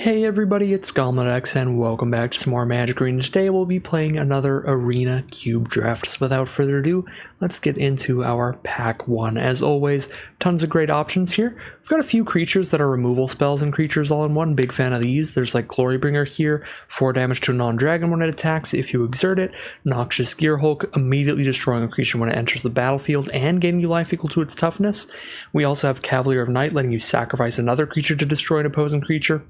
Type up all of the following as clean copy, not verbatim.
Hey everybody, it's GoblinoX and welcome back to some more Magic Arena. Today we'll be playing another Arena Cube Draft. So without further ado, let's get into our Pack 1. As always, tons of great options here. We've got a few creatures that are removal spells and creatures all in one. Big fan of these. There's like Glorybringer here, 4 damage to a non-dragon when it attacks if you exert it. Noxious Gearhulk, immediately destroying a creature when it enters the battlefield and gaining you life equal to its toughness. We also have Cavalier of Night, letting you sacrifice another creature to destroy an opposing creature.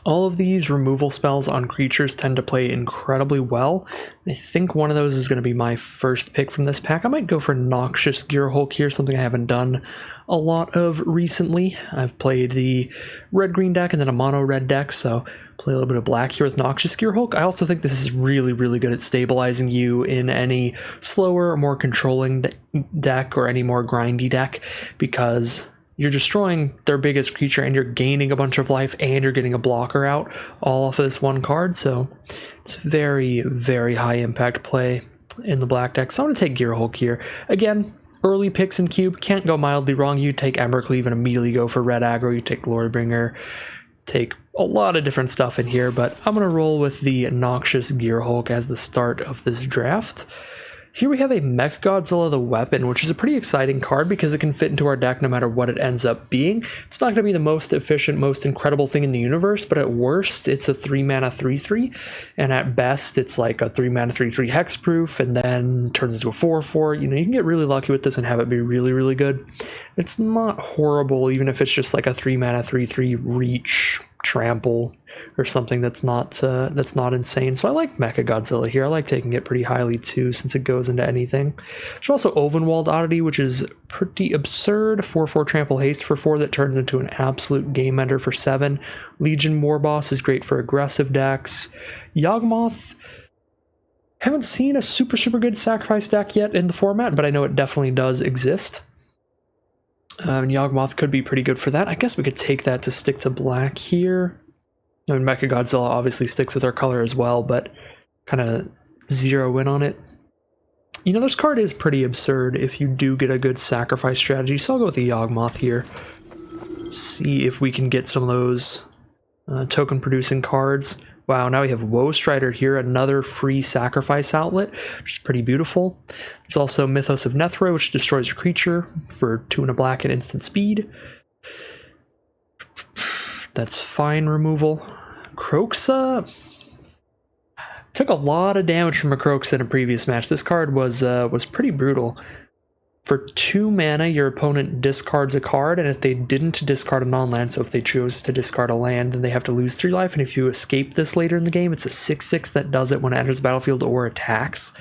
All of these removal spells on creatures tend to play incredibly well. I think one of those is going to be my first pick from this pack. I might go for Noxious Gearhulk here, something I haven't done a lot of recently. I've played the red-green deck and then a mono-red deck, so play a little bit of black here with Noxious Gearhulk. I also think this is really good at stabilizing you in any slower or more controlling deck or any more grindy deck, because you're destroying their biggest creature and you're gaining a bunch of life and you're getting a blocker out all off of this one card. So it's very high impact play in the black deck. So I'm going to take Gearhulk here. Again, early picks in Cube, can't go mildly wrong. You take Embercleave and immediately go for red aggro. You take Glorybringer, take a lot of different stuff in here, but I'm going to roll with the Noxious Gearhulk as the start of this draft. Here we have a Mechagodzilla the Weapon, which is a pretty exciting card because it can fit into our deck no matter what it ends up being. It's not going to be the most efficient, most incredible thing in the universe, but at worst, it's a 3-mana 3/3, and at best, it's like a 3-mana 3/3 hexproof, and then turns into a 4/4. You know, you can get really lucky with this and have it be really good. It's not horrible, even if it's just like a 3-mana 3/3 reach, trample, or something that's not insane. So I like Mechagodzilla here. I like taking it pretty highly too, since it goes into anything. There's also Ovenwald Oddity, which is pretty absurd. 4/4 trample haste for 4 that turns into an absolute game ender for 7. Legion Warboss is great for aggressive decks. Yawgmoth, haven't seen a super good sacrifice deck yet in the format, but I know it definitely does exist. And Yawgmoth could be pretty good for that. I guess we could take that to stick to black here. I mean, Mechagodzilla obviously sticks with our color as well, but kind of zero in on it. You know, this card is pretty absurd if you do get a good sacrifice strategy, so I'll go with the Yawgmoth here. See if we can get some of those token-producing cards. Wow, now we have Woe Strider here, another free sacrifice outlet, which is pretty beautiful. There's also Mythos of Nethra, which destroys your creature for 2 and a black at instant speed. That's fine removal. Kroxa took a lot of damage from a Kroxa in a previous match. This card was pretty brutal. For 2 mana, your opponent discards a card, and if they didn't discard a non-land, so if they chose to discard a land, then they have to lose 3 life, and if you escape this later in the game, it's a 6/6 that does it when it enters the battlefield or attacks,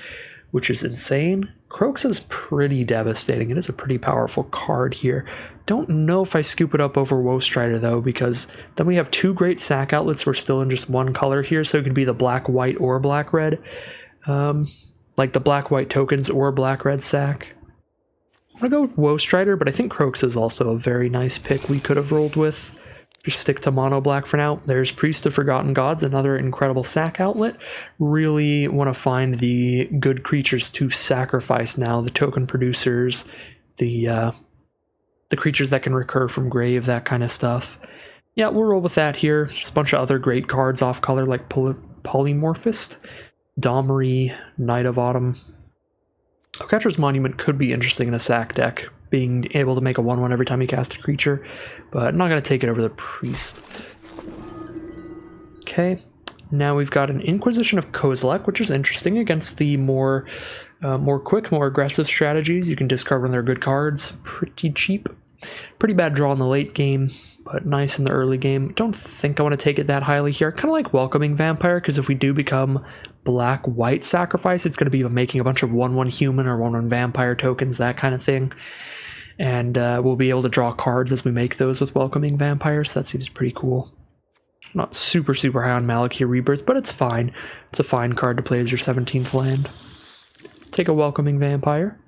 which is insane. Kroxa is pretty devastating. It is a pretty powerful card here. Don't know if I scoop it up over Woe Strider though, because then we have 2 great sack outlets. We're still in just one color here, so it could be the black-white or black-red. Like the black-white tokens or black-red sack. I'm gonna go with Woe Strider, but I think Kroxa is also a very nice pick we could have rolled with. Just stick to mono black for now. There's Priest of Forgotten Gods, another incredible sack outlet. Really want to find the good creatures to sacrifice now, the token producers, the creatures that can recur from grave, that kind of stuff. Yeah, we'll roll with that here. Just a bunch of other great cards off color like Polymorphist, Domri, Knight of Autumn. Catcher's Monument could be interesting in a sack deck, being able to make a 1/1 every time you cast a creature, but I'm not going to take it over the Priest. Okay, now we've got an Inquisition of Kozilek, which is interesting against the more quick, more aggressive strategies. You can discard when they're good cards, pretty cheap. Pretty bad draw in the late game, but nice in the early game. Don't think I want to take it that highly here. Kind of like Welcoming Vampire, because if we do become black-white sacrifice, it's going to be making a bunch of 1/1 human or 1/1 vampire tokens, that kind of thing. And we'll be able to draw cards as we make those with Welcoming Vampire, so that seems pretty cool. Not super high on Malakir Rebirth, but it's fine. It's a fine card to play as your 17th land. Take a Welcoming Vampire.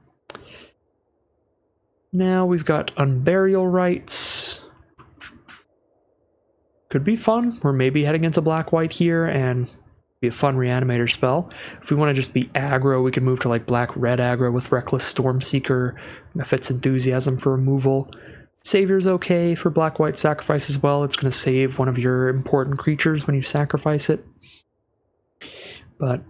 Now we've got Unburial Rites. Could be fun. We're maybe heading into black-white here, and be a fun reanimator spell. If we want to just be aggro, we can move to like black-red aggro with Reckless Stormseeker, Mephit's Enthusiasm for removal. Savior's okay for black-white sacrifice as well. It's going to save one of your important creatures when you sacrifice it. But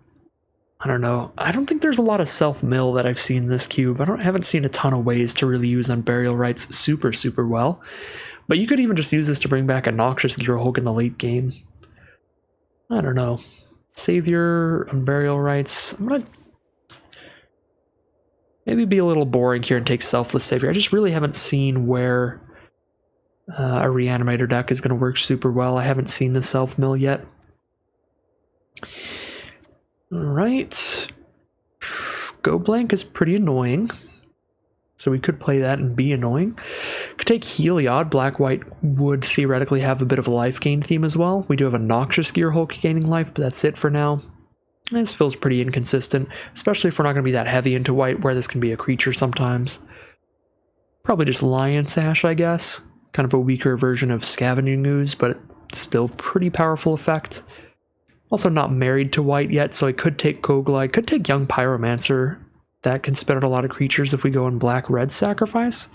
I don't know. I don't think there's a lot of self-mill that I've seen in this cube. I haven't seen a ton of ways to really use Unburial Rites super, super well. But you could even just use this to bring back a Noxious Gearhulk in the late game. I don't know. Savior, Unburial Rites. I'm going to maybe be a little boring here and take Selfless Savior. I just really haven't seen where a Reanimator deck is going to work super well. I haven't seen the self-mill yet. Alright. Go Blank is pretty annoying. So we could play that and be annoying. Could take Heliod. Black-white would theoretically have a bit of a life gain theme as well. We do have a Noxious Gearhulk gaining life, but that's it for now. This feels pretty inconsistent, especially if we're not going to be that heavy into white, where this can be a creature sometimes. Probably just Lion Sash, I guess. Kind of a weaker version of Scavenging Ooze, but still pretty powerful effect. Also not married to white yet, so I could take Kogla. I could take Young Pyromancer. That can spit out a lot of creatures if we go in black-red sacrifice.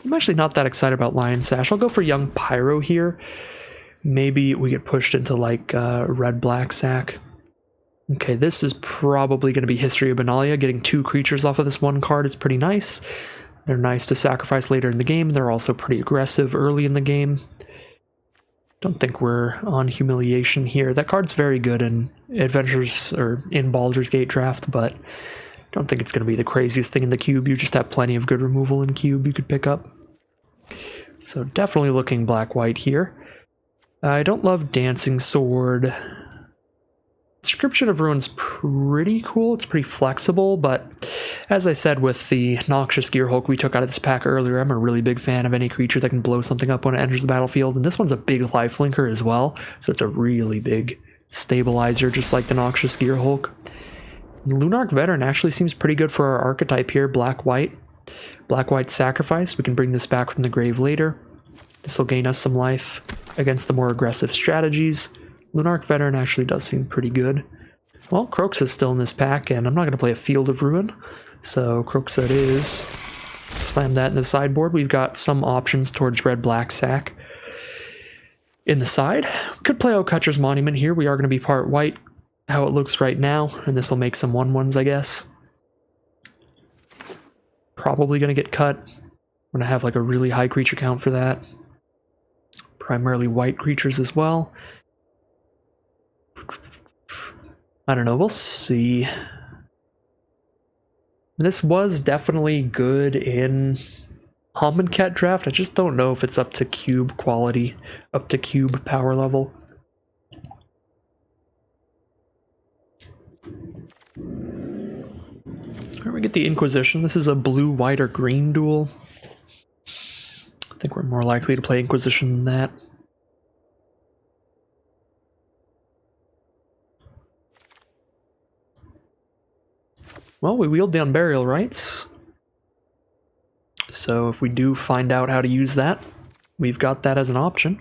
I'm actually not that excited about Lion Sash. I'll go for Young Pyro here. Maybe we get pushed into like red-black sack. Okay, this is probably going to be History of Benalia. Getting 2 creatures off of this one card is pretty nice. They're nice to sacrifice later in the game. They're also pretty aggressive early in the game. Don't think we're on Humiliation here. That card's very good in Adventures or in Baldur's Gate draft, but don't think it's going to be the craziest thing in the cube. You just have plenty of good removal in cube you could pick up. So definitely looking black-white here. I don't love Dancing Sword. Inscription of Ruin's pretty cool. It's pretty flexible, but as I said with the Noxious Gearhulk we took out of this pack earlier, I'm a really big fan of any creature that can blow something up when it enters the battlefield, and this one's a big lifelinker as well, so it's a really big stabilizer, just like the Noxious Gearhulk. Lunarch Veteran actually seems pretty good for our archetype here, black-white. Black-white sacrifice, we can bring this back from the grave later. This will gain us some life against the more aggressive strategies. Lunarch Veteran actually does seem pretty good. Well, Croaks is still in this pack, and I'm not going to play a Field of Ruin, so Croaks it is. Slam that in the sideboard. We've got some options towards red-black sack in the side. Could play Okutcher's Monument here. We are going to be part white, how it looks right now, and this will make some 1/1s, I guess. Probably going to get cut. I'm going to have like a really high creature count for that. Primarily white creatures as well. I don't know, we'll see. This was definitely good in Amonkhet draft. I just don't know if it's up to cube quality, up to cube power level. Here we get the Inquisition. This is a blue, white, or green duel. I think we're more likely to play Inquisition than that. Well, we wield the Unburial Rites. So if we do find out how to use that, we've got that as an option.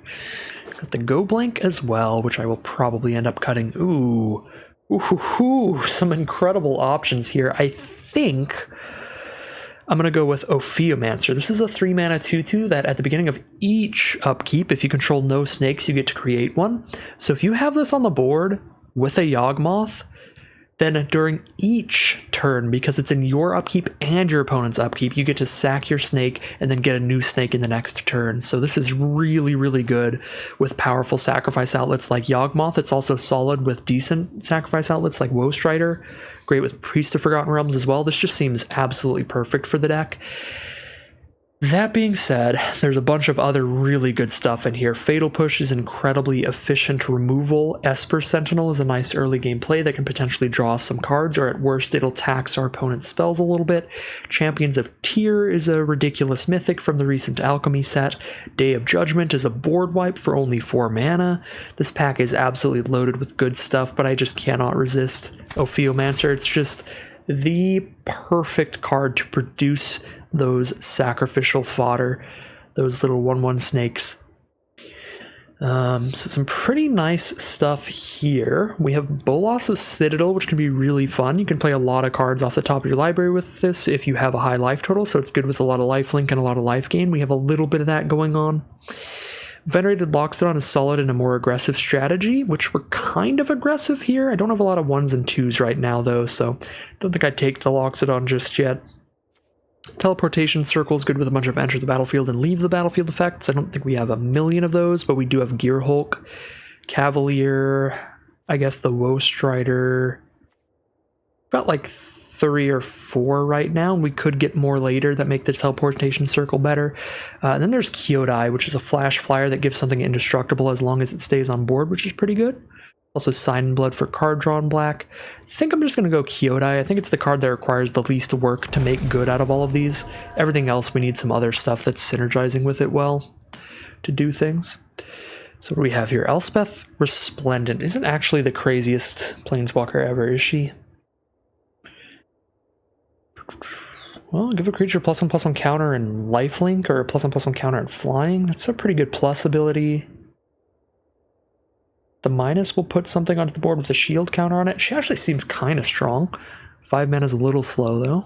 Got the Go Blank as well, which I will probably end up cutting. Ooh. Ooh, some incredible options here. I think I'm going to go with Ophiomancer. This is a 3-mana 2/2 that at the beginning of each upkeep, if you control no snakes, you get to create one. So if you have this on the board with a Yawgmoth, then during each turn, because it's in your upkeep and your opponent's upkeep, you get to sack your snake and then get a new snake in the next turn. So this is really, really good with powerful sacrifice outlets like Yawgmoth. It's also solid with decent sacrifice outlets like Woe Strider. Great with Priest of Forgotten Realms as well. This just seems absolutely perfect for the deck. That being said, there's a bunch of other really good stuff in here. Fatal Push is incredibly efficient removal. Esper Sentinel is a nice early game play that can potentially draw some cards, or at worst it'll tax our opponent's spells a little bit. Champions of Tyr is a ridiculous mythic from the recent Alchemy set. Day of Judgment is a board wipe for only 4 mana. This pack is absolutely loaded with good stuff, but I just cannot resist Ophiomancer. It's just the perfect card to produce those sacrificial fodder, those little 1/1 snakes. So some pretty nice stuff here. We have Bolas's Citadel, which can be really fun. You can play a lot of cards off the top of your library with this if you have a high life total, so it's good with a lot of lifelink and a lot of life gain. We have a little bit of that going on. Venerated Loxodon is solid in a more aggressive strategy, which we're kind of aggressive here. I don't have a lot of 1s and 2s right now, though, so don't think I'd take the Loxodon just yet. Teleportation Circle is good with a bunch of enter the battlefield and leave the battlefield effects. I don't think we have a million of those, but we do have Gear Hulk, Cavalier, I guess the Woe Strider. Got like 3 or 4 right now. We could get more later that make the Teleportation Circle better. And then there's Kyodai, which is a flash flyer that gives something indestructible as long as it stays on board, which is pretty good. Also Sign in Blood for card drawn black. I think I'm just going to go Kyodai. I think it's the card that requires the least work to make good out of all of these. Everything else, we need some other stuff that's synergizing with it well to do things. So what do we have here? Elspeth Resplendent isn't actually the craziest planeswalker ever, is she? Well, give a creature +1/+1 counter and lifelink, or a +1/+1 counter and flying. That's a pretty good plus ability. The minus will put something onto the board with a shield counter on it. She actually seems kind of strong. 5 mana is a little slow, though.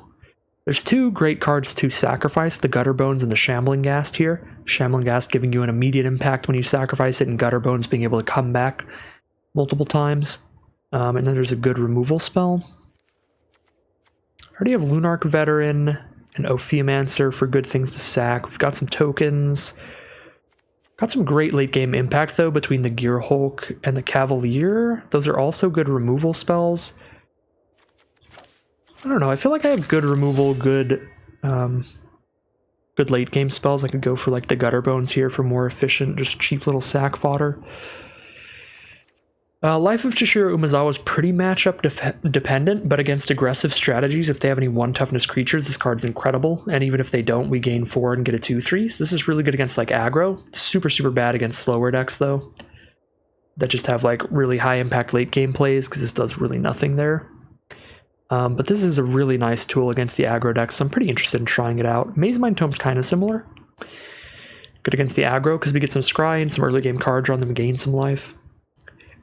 There's 2 great cards to sacrifice, the Gutter Bones and the Shambling Ghast here. Shambling Ghast giving you an immediate impact when you sacrifice it, and Gutter Bones being able to come back multiple times. And then there's a good removal spell. I already have Lunarch Veteran and Ophiomancer for good things to sack. We've got some tokens. Got some great late game impact though between the Gear Hulk and the Cavalier. Those are also good removal spells. I don't know, I feel like I have good removal, good late game spells. I could go for like the Gutter Bones here for more efficient, just cheap little sack fodder. Life of Toshiro Umezawa is pretty matchup dependent, but against aggressive strategies, if they have any 1 toughness creatures, this card's incredible. And even if they don't, we gain 4 and get a 2/3. So this is really good against like aggro. Super, super bad against slower decks though, that just have like really high impact late game plays, because this does really nothing there. But this is a really nice tool against the aggro decks, so I'm pretty interested in trying it out. Mazemind Tome's kind of similar. Good against the aggro, because we get some scry and some early game card draw, and then gain some life.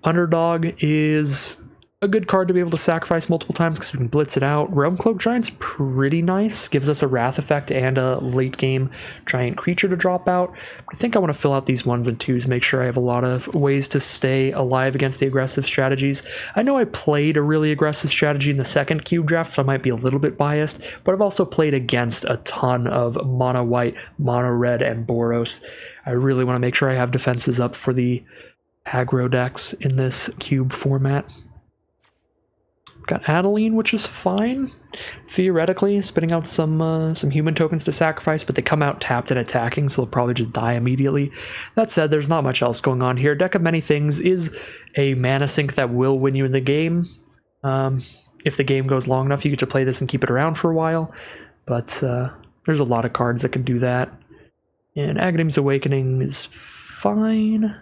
Underdog is a good card to be able to sacrifice multiple times because we can blitz it out. Realm Cloak Giant's pretty nice. Gives us a Wrath effect and a late game giant creature to drop out. But I think I want to fill out these 1s and 2s, make sure I have a lot of ways to stay alive against the aggressive strategies. I know I played a really aggressive strategy in the second cube draft, so I might be a little bit biased, but I've also played against a ton of mono white, mono red, and Boros. I really want to make sure I have defenses up for the aggro decks in this cube format. We've got Adeline, which is fine. Theoretically, spitting out some human tokens to sacrifice, but they come out tapped and attacking, so they'll probably just die immediately. That said, there's not much else going on here. Deck of Many Things is a mana sink that will win you in the game. If the game goes long enough, you get to play this and keep it around for a while, but there's a lot of cards that can do that. And Aghanim's Awakening is fine.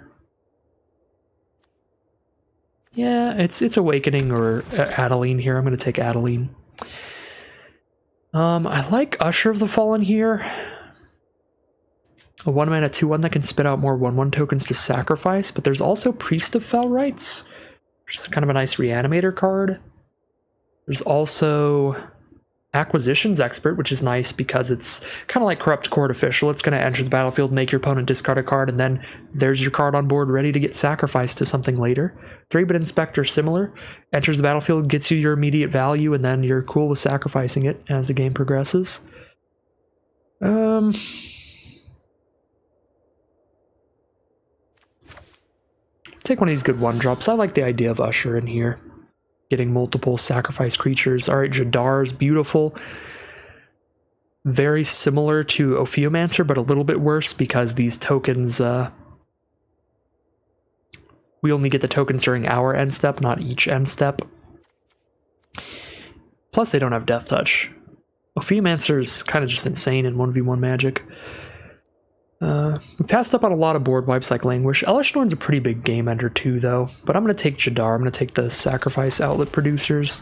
Yeah, it's Awakening or Adeline here. I'm going to take Adeline. I like Usher of the Fallen here. A 1 mana 2/1 that can spit out more 1/1 tokens to sacrifice, but there's also Priest of Fell Rites, which is kind of a nice reanimator card. There's also Acquisitions Expert, which is nice because it's kind of like Corrupt Court Official. It's going to enter the battlefield, make your opponent discard a card, and then there's your card on board ready to get sacrificed to something later. 3-Bit Inspector, similar. Enters the battlefield, gets you your immediate value, and then you're cool with sacrificing it as the game progresses. Take one of these good 1-drops. I like the idea of Usher in here. Getting multiple sacrifice creatures. Alright, Jadar's beautiful. Very similar to Ophiomancer, but a little bit worse because these tokens, we only get the tokens during our end step, not each end step. Plus, they don't have Death Touch. Ophiomancer's kind of just insane in 1v1 Magic. We've passed up on a lot of board wipes like Languish. Elesh Norn's a pretty big game ender too, though. But I'm going to take Jadar. I'm going to take the Sacrifice Outlet Producers.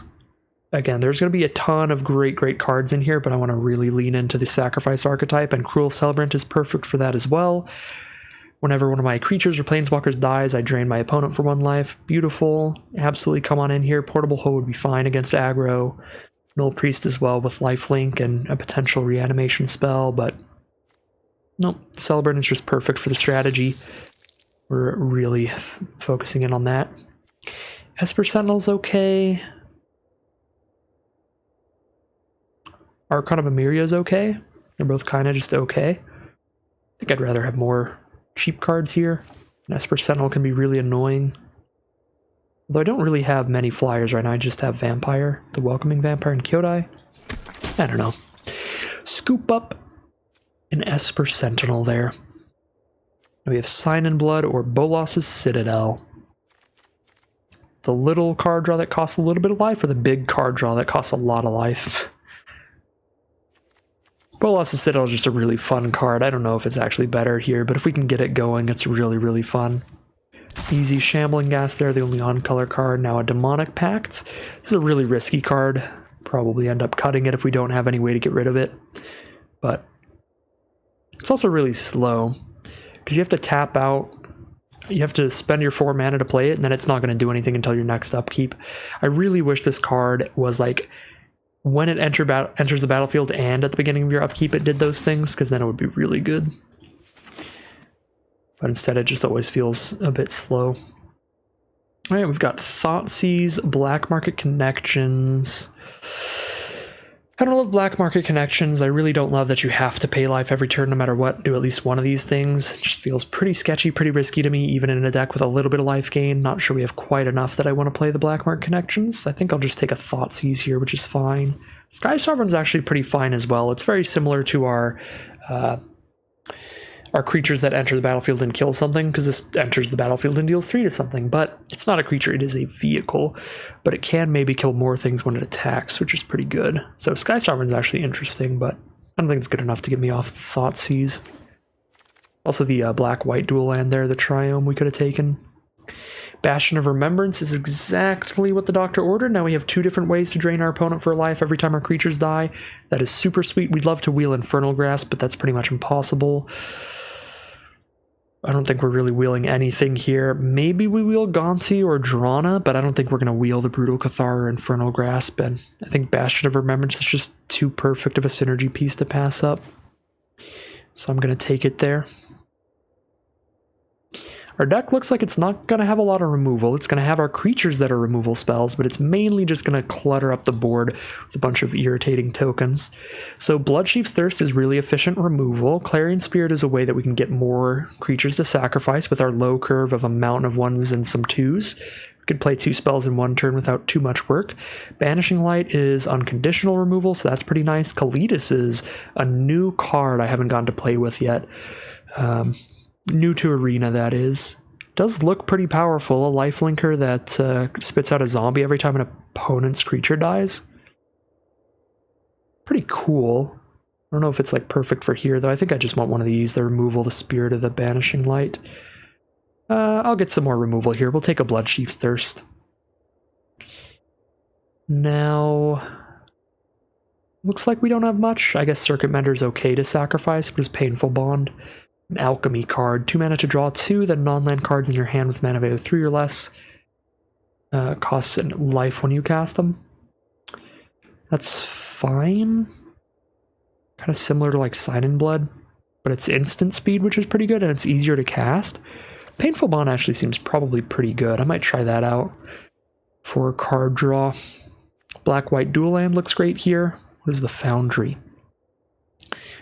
Again, there's going to be a ton of great cards in here, but I want to really lean into the Sacrifice archetype, and Cruel Celebrant is perfect for that as well. Whenever one of my creatures or planeswalkers dies, I drain my opponent for 1 life. Beautiful. Absolutely come on in here. Portable Hoe would be fine against aggro. Null Priest as well with lifelink and a potential reanimation spell, but nope. Celebrant is just perfect for the strategy. We're really focusing in on that. Esper Sentinel's okay. Archon of Emeria is okay. They're both kind of just okay. I think I'd rather have more cheap cards here. An Esper Sentinel can be really annoying. Although I don't really have many flyers right now, I just have Vampire, the Welcoming Vampire, and Kyodai. I don't know. Scoop up an Esper Sentinel there. We have Sign in Blood or Bolas's Citadel. The little card draw that costs a little bit of life, or the big card draw that costs a lot of life? Bolas's Citadel is just a really fun card. I don't know if it's actually better here, but if we can get it going, it's really, really fun. Easy Shambling Gas there, the only on-color card. Now a Demonic Pact. This is a really risky card. Probably end up cutting it if we don't have any way to get rid of it. But it's also really slow, because you have to tap out. You have to spend your 4 mana to play it, and then it's not going to do anything until your next upkeep. I really wish this card was like, when it enters the battlefield and at the beginning of your upkeep it did those things, because then it would be really good. But instead it just always feels a bit slow. Alright, we've got Thoughtseize, Black Market Connections. I don't love Black Market Connections. I really don't love that you have to pay life every turn no matter what. Do at least one of these things. It just feels pretty sketchy, pretty risky to me, even in a deck with a little bit of life gain. Not sure we have quite enough that I want to play the Black Market Connections. I think I'll just take a Thoughtseize here, which is fine. Sky Sovereign's actually pretty fine as well. It's very similar to our creatures that enter the battlefield and kill something, because this enters the battlefield and deals 3 to something, but it's not a creature, it is a vehicle, but it can maybe kill more things when it attacks, which is pretty good. So Sky Sovereign's actually interesting, but I don't think it's good enough to get me off Thoughtseize. Also the black-white dual land there, the Triome we could have taken. Bastion of Remembrance is exactly what the Doctor ordered. Now we have 2 different ways to drain our opponent for a life every time our creatures die. That is super sweet. We'd love to wheel Infernal Grasp, but that's pretty much impossible. I don't think we're really wheeling anything here. Maybe we wheel Gonti or Drana, but I don't think we're going to wheel the Brutal Cathar or Infernal Grasp, and I think Bastion of Remembrance is just too perfect of a synergy piece to pass up. So I'm going to take it there. Our deck looks like it's not going to have a lot of removal. It's going to have our creatures that are removal spells, but it's mainly just going to clutter up the board with a bunch of irritating tokens. So Bloodsheep's Thirst is really efficient removal. Clarion Spirit is a way that we can get more creatures to sacrifice with our low curve of a mountain of 1s and some 2s. We could play 2 spells in 1 turn without too much work. Banishing Light is unconditional removal, so that's pretty nice. Kalitas is a new card I haven't gotten to play with yet. New to Arena, that is. Does look pretty powerful. A lifelinker that spits out a zombie every time an opponent's creature dies. Pretty cool. I don't know if it's like perfect for here, though. I think I just want one of these. The removal, the Spirit of the Banishing Light. I'll get some more removal here. We'll take a Bloodsheep's Thirst. Now, looks like we don't have much. I guess Circuit Mender's okay to sacrifice, but it's Painful Bond. An Alchemy card. 2 mana to draw 2, then non-land cards in your hand with mana value 3 or less. Costs life when you cast them. That's fine. Kind of similar to like Sign in Blood, but it's instant speed, which is pretty good, and it's easier to cast. Painful Bond actually seems probably pretty good. I might try that out for a card draw. Black-white dual land looks great here. What is the Foundry?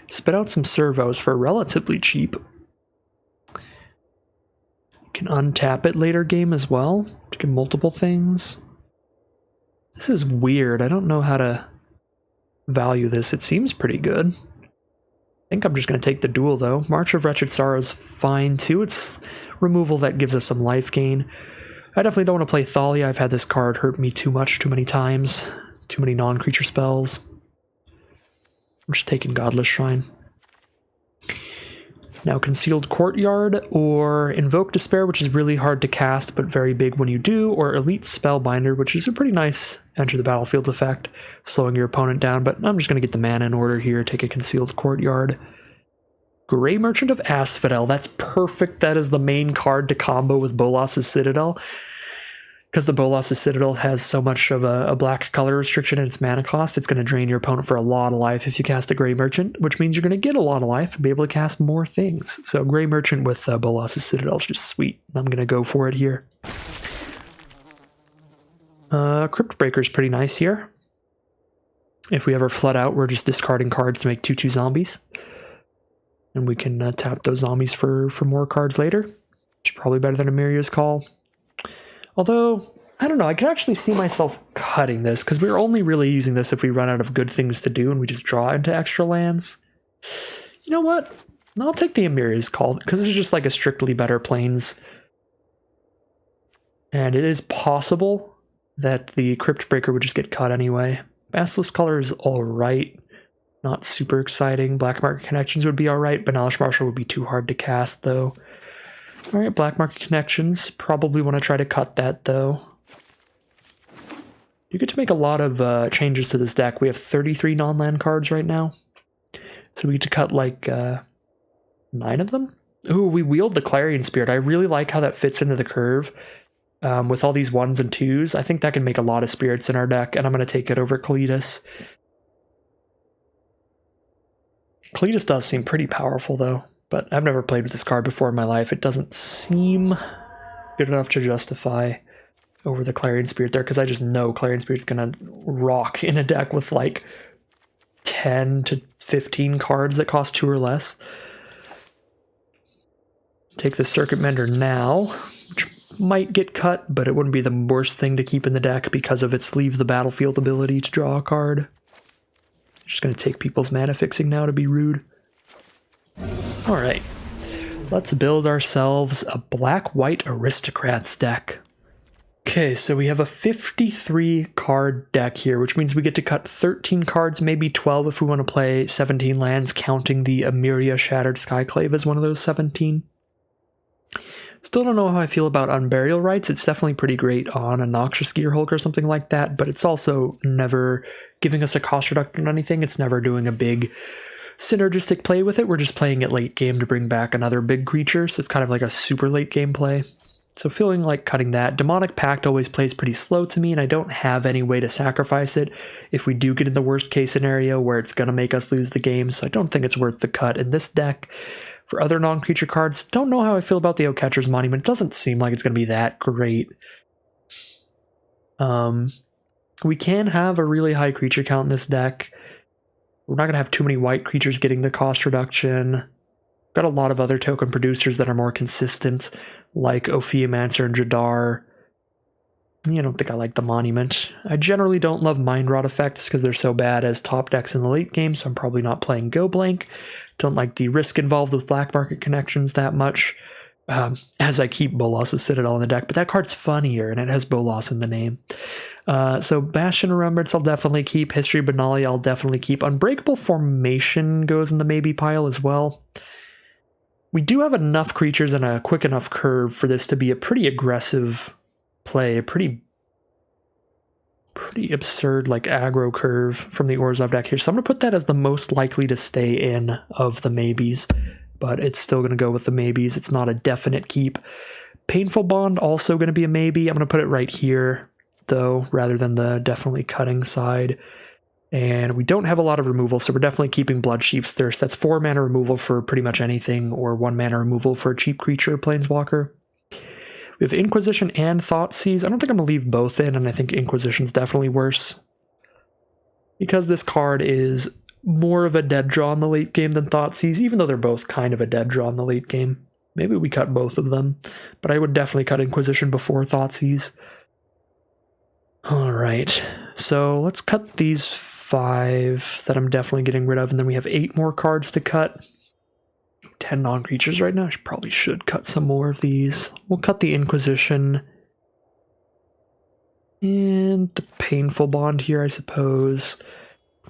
Spit out some servos for relatively cheap. You can untap it later game as well to get multiple things. This is weird. I don't know how to value this. It seems pretty good. I think I'm just going to take the duel though. March of Wretched Sorrow is fine too. It's removal that gives us some life gain. I definitely don't want to play Thalia. I've had this card hurt me too much, too many times. Too many non-creature spells. I'm just taking Godless Shrine. Now Concealed Courtyard or Invoke Despair, which is really hard to cast but very big when you do, or Elite Spellbinder, which is a pretty nice enter the battlefield effect, slowing your opponent down, but I'm just going to get the mana in order here, take a Concealed Courtyard. Gray Merchant of Asphodel. That's perfect. That is the main card to combo with Bolas's Citadel. Because the Bolas's Citadel has so much of a black color restriction in its mana cost, it's going to drain your opponent for a lot of life if you cast a Gray Merchant, which means you're going to get a lot of life and be able to cast more things. So Gray Merchant with Bolas's Citadel is just sweet. I'm going to go for it here. Crypt Breaker is pretty nice here. If we ever flood out, we're just discarding cards to make 2/2 zombies. And we can tap those zombies for more cards later. Which is probably better than Amiria's Call. Although, I don't know, I could actually see myself cutting this, because we're only really using this if we run out of good things to do and we just draw into extra lands. You know what? I'll take the Amiria's Call, because this is just like a strictly better Plains. And it is possible that the Crypt Breaker would just get cut anyway. Basilisk Color is alright. Not super exciting. Black Market Connections would be alright. Banalish Marshal would be too hard to cast, though. Alright, Black Market Connections. Probably want to try to cut that, though. You get to make a lot of changes to this deck. We have 33 non-land cards right now. So we get to cut, like, 9 of them? Ooh, we wield the Clarion Spirit. I really like how that fits into the curve. With all these 1s and 2s, I think that can make a lot of spirits in our deck, and I'm going to take it over Kalitas. Kalitas does seem pretty powerful, though. But I've never played with this card before in my life. It doesn't seem good enough to justify over the Clarion Spirit there, because I just know Clarion Spirit's going to rock in a deck with like 10 to 15 cards that cost 2 or less. Take the Circuit Mender now, which might get cut, but it wouldn't be the worst thing to keep in the deck because of its Leave the Battlefield ability to draw a card. Just going to take people's mana fixing now to be rude. Alright, let's build ourselves a Black-White Aristocrats deck. Okay, so we have a 53 card deck here, which means we get to cut 13 cards, maybe 12 if we want to play 17 lands, counting the Emiria Shattered Skyclave as one of those 17. Still don't know how I feel about Unburial Rites. It's definitely pretty great on a Noxious Gearhulk or something like that, but it's also never giving us a cost reduction on anything. It's never doing a big synergistic play with it. We're just playing it late game to bring back another big creature, so it's kind of like a super late game play. So feeling like cutting that. Demonic Pact always plays pretty slow to me, and I don't have any way to sacrifice it if we do get in the worst case scenario where it's going to make us lose the game, so I don't think it's worth the cut in this deck. For other non-creature cards, don't know how I feel about the Oakcatcher's Monument. It doesn't seem like it's going to be that great. We can have a really high creature count in this deck. We're not going to have too many white creatures getting the cost reduction. Got a lot of other token producers that are more consistent, like Ophiomancer and Jadar. I don't think I like the Monument. I generally don't love Mind Rot effects because they're so bad as top decks in the late game, so I'm probably not playing Go Blank. Don't like the risk involved with Black Market Connections that much, as I keep Bolas's Citadel in the deck, but that card's funnier and it has Bolas in the name. So Bastion Remembrance I'll definitely keep. History Benalia I'll definitely keep. Unbreakable Formation goes in the maybe pile as well. We do have enough creatures and a quick enough curve for this to be a pretty aggressive play, a pretty absurd like aggro curve from the Orzhov deck here. So I'm going to put that as the most likely to stay in of the maybes, but it's still going to go with the maybes. It's not a definite keep. Painful Bond also going to be a maybe. I'm going to put it right here, though, rather than the definitely cutting side. And we don't have a lot of removal, so we're definitely keeping Bloodsheath's Thirst. That's 4 mana removal for pretty much anything, or 1 mana removal for a cheap creature or Planeswalker. We have Inquisition and Thoughtseize. I don't think I'm going to leave both in, and I think Inquisition's definitely worse. Because this card is more of a dead draw in the late game than Thoughtseize, even though they're both kind of a dead draw in the late game. Maybe we cut both of them, but I would definitely cut Inquisition before Thoughtseize. Alright, so let's cut these 5 that I'm definitely getting rid of, and then we have 8 more cards to cut. 10 non-creatures right now. I probably should cut some more of these. We'll cut the Inquisition. And the Painful Bond here, I suppose.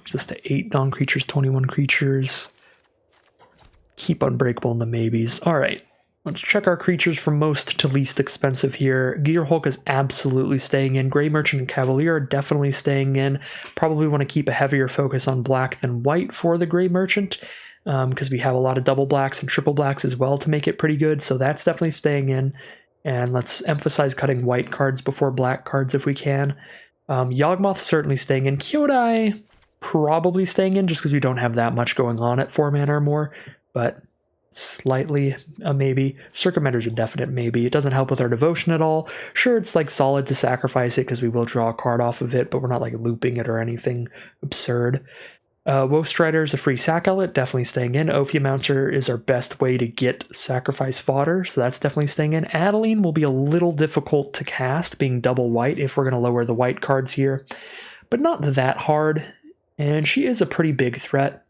Just to 8 non-creatures, 21 creatures. Keep Unbreakable in the maybes. Alright, let's check our creatures from most to least expensive here. Gearhulk is absolutely staying in. Grey Merchant and Cavalier are definitely staying in. Probably want to keep a heavier focus on black than white for the Grey Merchant. because we have a lot of double blacks and triple blacks as well to make it pretty good, so that's definitely staying in. And let's emphasize cutting white cards before black cards if we can. Yawgmoth certainly staying in. Kyodai probably staying in just because we don't have that much going on at 4 mana or more, but slightly a maybe. Circumenter's a definite maybe. It doesn't help with our devotion at all. Sure, it's like solid to sacrifice it because we will draw a card off of it, but we're not like looping it or anything absurd. Woe Strider is a free sack outlet, definitely staying in. Ophiomancer is our best way to get sacrifice fodder, so that's definitely staying in. Adeline will be a little difficult to cast, being double white if we're going to lower the white cards here, but not that hard, and she is a pretty big threat.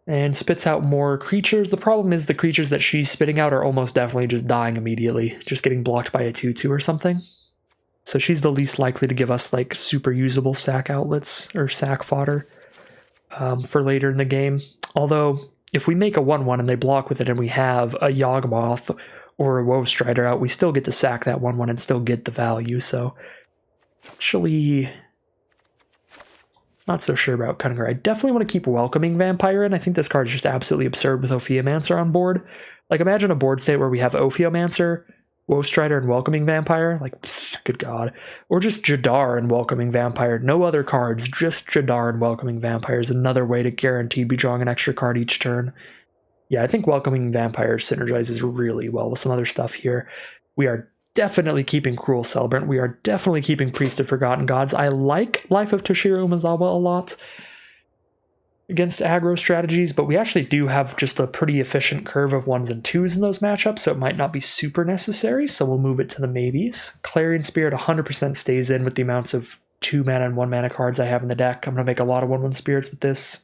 And spits out more creatures. The problem is the creatures that she's spitting out are almost definitely just dying immediately, just getting blocked by a 2/2 or something. So she's the least likely to give us like super usable sack outlets or sack fodder for later in the game. Although if we make a 1/1 and they block with it and we have a Yawgmoth or a Woe Strider out, we still get to sack that 1/1 and still get the value. So actually not so sure about cutting her. I definitely want to keep Welcoming Vampire in. I think this card is just absolutely absurd with Ophiomancer on board. Like imagine a board state where we have Ophiomancer, Woe Strider, and Welcoming Vampire. Like, good god. Or just Jadar and Welcoming Vampire. No other cards, just Jadar and Welcoming Vampire is another way to guarantee be drawing an extra card each turn. Yeah, I think Welcoming Vampire synergizes really well with some other stuff here. We are definitely keeping Cruel Celebrant. We are definitely keeping Priest of Forgotten Gods. I like Life of Toshiro Umezawa a lot against aggro strategies, but we actually do have just a pretty efficient curve of 1s and 2s in those matchups, so it might not be super necessary, so we'll move it to the maybes. Clarion Spirit 100% stays in with the amounts of 2 mana and 1 mana cards I have in the deck. I'm going to make a lot of 1/1 spirits with this.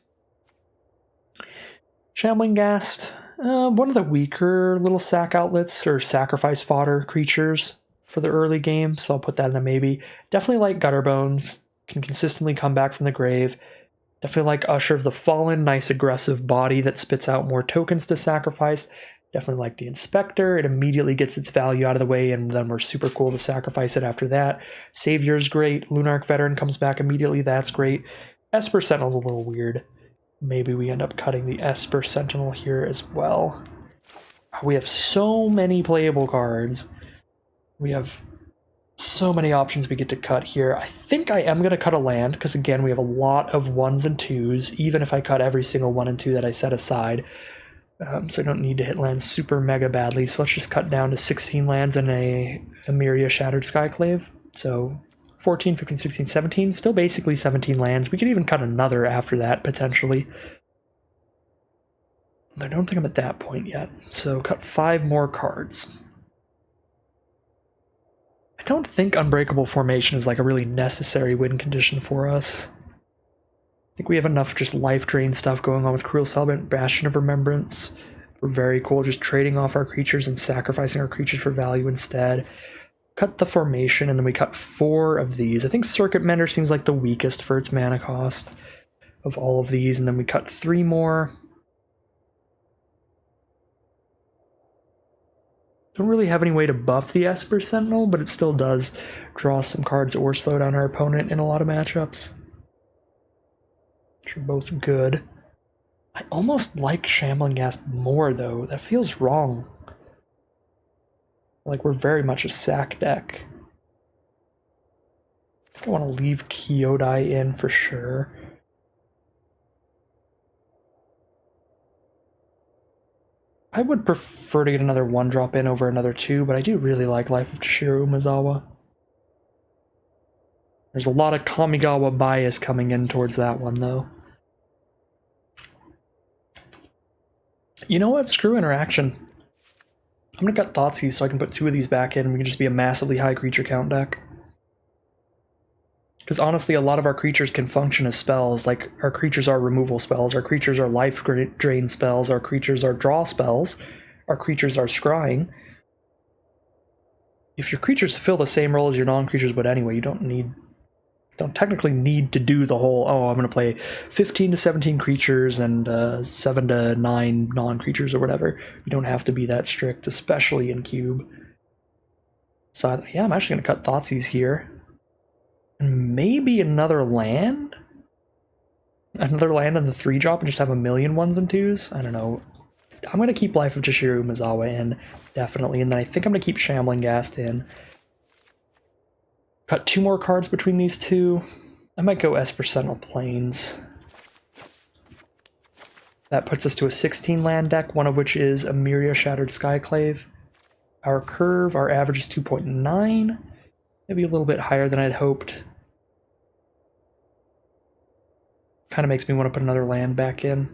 Shambling Ghast, one of the weaker little sack outlets or sacrifice fodder creatures for the early game, so I'll put that in a maybe. Definitely like Gutterbones, can consistently come back from the grave. Definitely like Usher of the Fallen, nice aggressive body that spits out more tokens to sacrifice. Definitely like the Inspector, it immediately gets its value out of the way and then we're super cool to sacrifice it after that. Savior's great, Lunarch Veteran comes back immediately, that's great. Esper Sentinel's a little weird. Maybe we end up cutting the Esper Sentinel here as well. We have so many playable cards. We have so many options we get to cut here. I think I am going to cut a land, because again, we have a lot of 1s and 2s, even if I cut every single 1 and 2 that I set aside. So I don't need to hit lands super mega badly. So let's just cut down to 16 lands and a Emeria Shattered Skyclave. So 14, 15, 16, 17, still basically 17 lands. We could even cut another after that, potentially. I don't think I'm at that point yet. So cut 5 more cards. I don't think Unbreakable Formation is like a really necessary win condition for us. I think we have enough just life drain stuff going on with Cruel Celebrant, Bastion of Remembrance. We're very cool, just trading off our creatures and sacrificing our creatures for value instead. Cut the formation, and then we cut 4 of these. I think Circuit Mender seems like the weakest for its mana cost of all of these, and then we cut 3 more. Don't really have any way to buff the Esper Sentinel, but it still does draw some cards or slow down our opponent in a lot of matchups, which are both good. I almost like Shambling Ghast more, though. That feels wrong. Like, we're very much a sack deck. I think I want to leave Kyodai in for sure. I would prefer to get another 1-drop in over another 2, but I do really like Life of Toshiro Umezawa. There's a lot of Kamigawa bias coming in towards that one, though. You know what? Screw interaction. I'm going to cut Thoughtseize so I can put 2 of these back in and we can just be a massively high creature count deck. Because honestly, a lot of our creatures can function as spells. Like, our creatures are removal spells, our creatures are life drain spells, our creatures are draw spells, our creatures are scrying. If your creatures fulfill the same role as your non-creatures would anyway, you don't technically need to do the whole, oh, I'm going to play 15 to 17 creatures and 7 to 9 non-creatures or whatever. You don't have to be that strict, especially in Cube. So yeah, I'm actually going to cut Thoughtseize here. And maybe another land? another land in the 3-drop and just have a million 1s and 2s? I don't know. I'm going to keep Life of Chishiru Umezawa in, definitely, and then I think I'm going to keep Shambling Ghast in. Got 2 more cards between these two. I might go Esper Sentinel Plains. That puts us to a 16-land deck, one of which is a Myria Shattered Skyclave. Our curve, our average is 2.9. Maybe a little bit higher than I'd hoped. Kind of makes me want to put another land back in.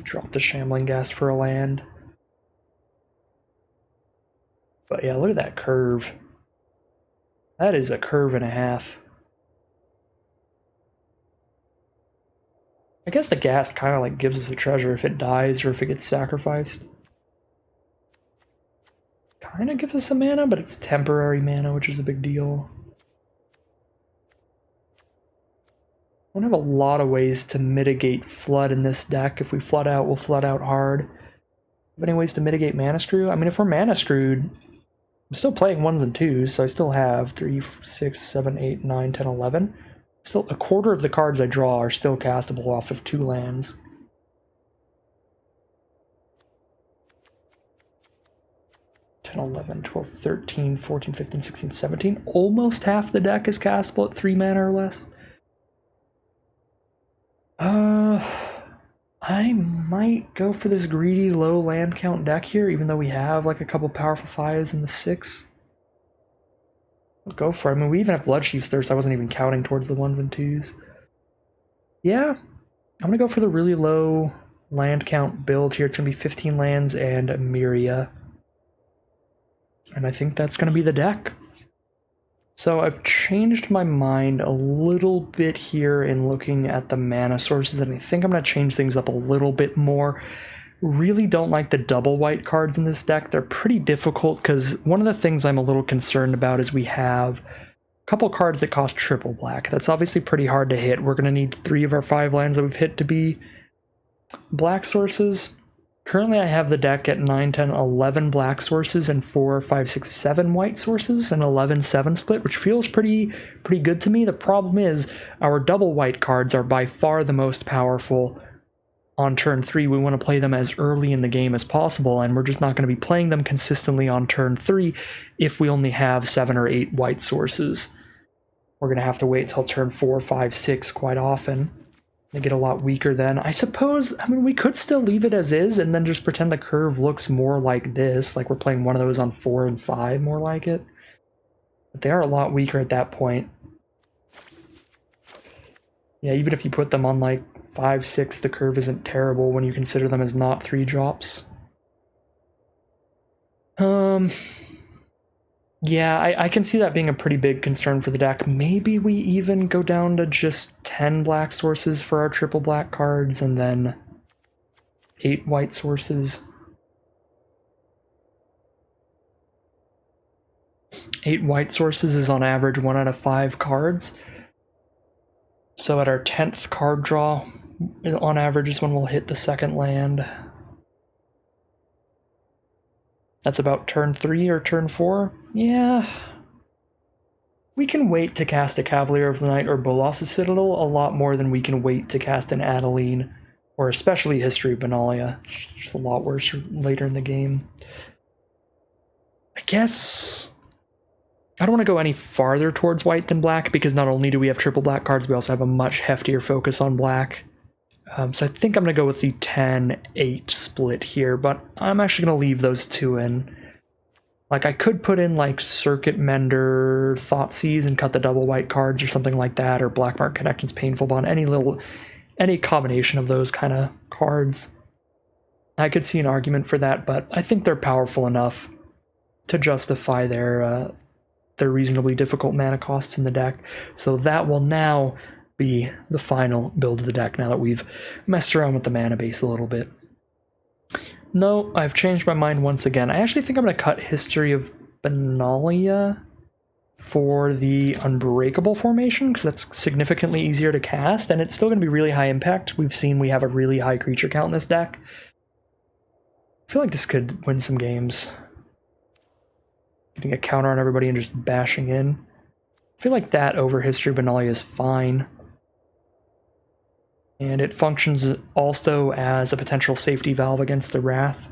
Drop the Shambling Ghast for a land. But yeah, look at that curve. That is a curve and a half. I guess the Ghast kind of like gives us a treasure if it dies or if it gets sacrificed. Kind of gives us some mana, but it's temporary mana, which is a big deal. We don't have a lot of ways to mitigate flood in this deck. If we flood out, we'll flood out hard. Have any ways to mitigate mana screw? I mean, if we're mana screwed, I'm still playing 1s and 2s, so I still have 3, 6, 7, 8, 9, 10, 11. Still, a quarter of the cards I draw are still castable off of 2 lands. (10, 11, 12, 13, 14, 15, 16, 17. Almost half the deck is castable at 3 mana or less. I might go for this greedy low land count deck here, even though we have like a couple powerful 5s in the 6. I'll go for it. I mean, we even have Bloodchief's Thirst. I wasn't even counting towards the 1s and 2s. Yeah, I'm gonna go for the really low land count build here. It's gonna be 15 lands and a Myria. And I think that's gonna be the deck. So I've changed my mind a little bit here in looking at the mana sources, and I think I'm going to change things up a little bit more. Really don't like the double white cards in this deck. They're pretty difficult because one of the things I'm a little concerned about is we have a couple cards that cost triple black. That's obviously pretty hard to hit. We're going to need 3 of our 5 lands that we've hit to be black sources. Currently I have the deck at 9, 10, 11 black sources and 4, 5, 6, 7 white sources, an 11-7 split, which feels pretty good to me. The problem is our double white cards are by far the most powerful on turn 3. We want to play them as early in the game as possible, and we're just not going to be playing them consistently on turn 3 if we only have 7 or 8 white sources. We're going to have to wait till turn 4, 5, 6 quite often. They get a lot weaker then. I suppose, I mean, we could still leave it as is and then just pretend the curve looks more like this, like we're playing one of those on 4 and 5 more like it. But they are a lot weaker at that point. Yeah, even if you put them on like 5, 6, the curve isn't terrible when you consider them as not 3-drops. Yeah, I can see that being a pretty big concern for the deck. Maybe we even go down to just 10 black sources for our triple black cards and then 8 white sources. 8 white sources is on average 1 out of 5 cards. So at our 10th card draw, on average is when we'll hit the second land. That's about turn 3 or turn 4. Yeah. We can wait to cast a Cavalier of the Night or Bolas' Citadel a lot more than we can wait to cast an Adeline, or especially History of Benalia. It's just a lot worse later in the game. I guess I don't want to go any farther towards white than black, because not only do we have triple black cards, we also have a much heftier focus on black. So I think I'm going to go with the 10-8 split here, but I'm actually going to leave those 2 in. Like, I could put in, like, Circuit Mender, Thoughtseize, and cut the double white cards or something like that, or Blackmark Connections, Painful Bond, any combination of those kind of cards. I could see an argument for that, but I think they're powerful enough to justify their reasonably difficult mana costs in the deck. So that will now be the final build of the deck, now that we've messed around with the mana base a little bit. No, I've changed my mind once again. I actually think I'm going to cut History of Benalia for the Unbreakable formation, because that's significantly easier to cast, and it's still going to be really high impact. We've seen we have a really high creature count in this deck. I feel like this could win some games. Getting a counter on everybody and just bashing in. I feel like that over History of Benalia is fine. And it functions also as a potential safety valve against the Wrath.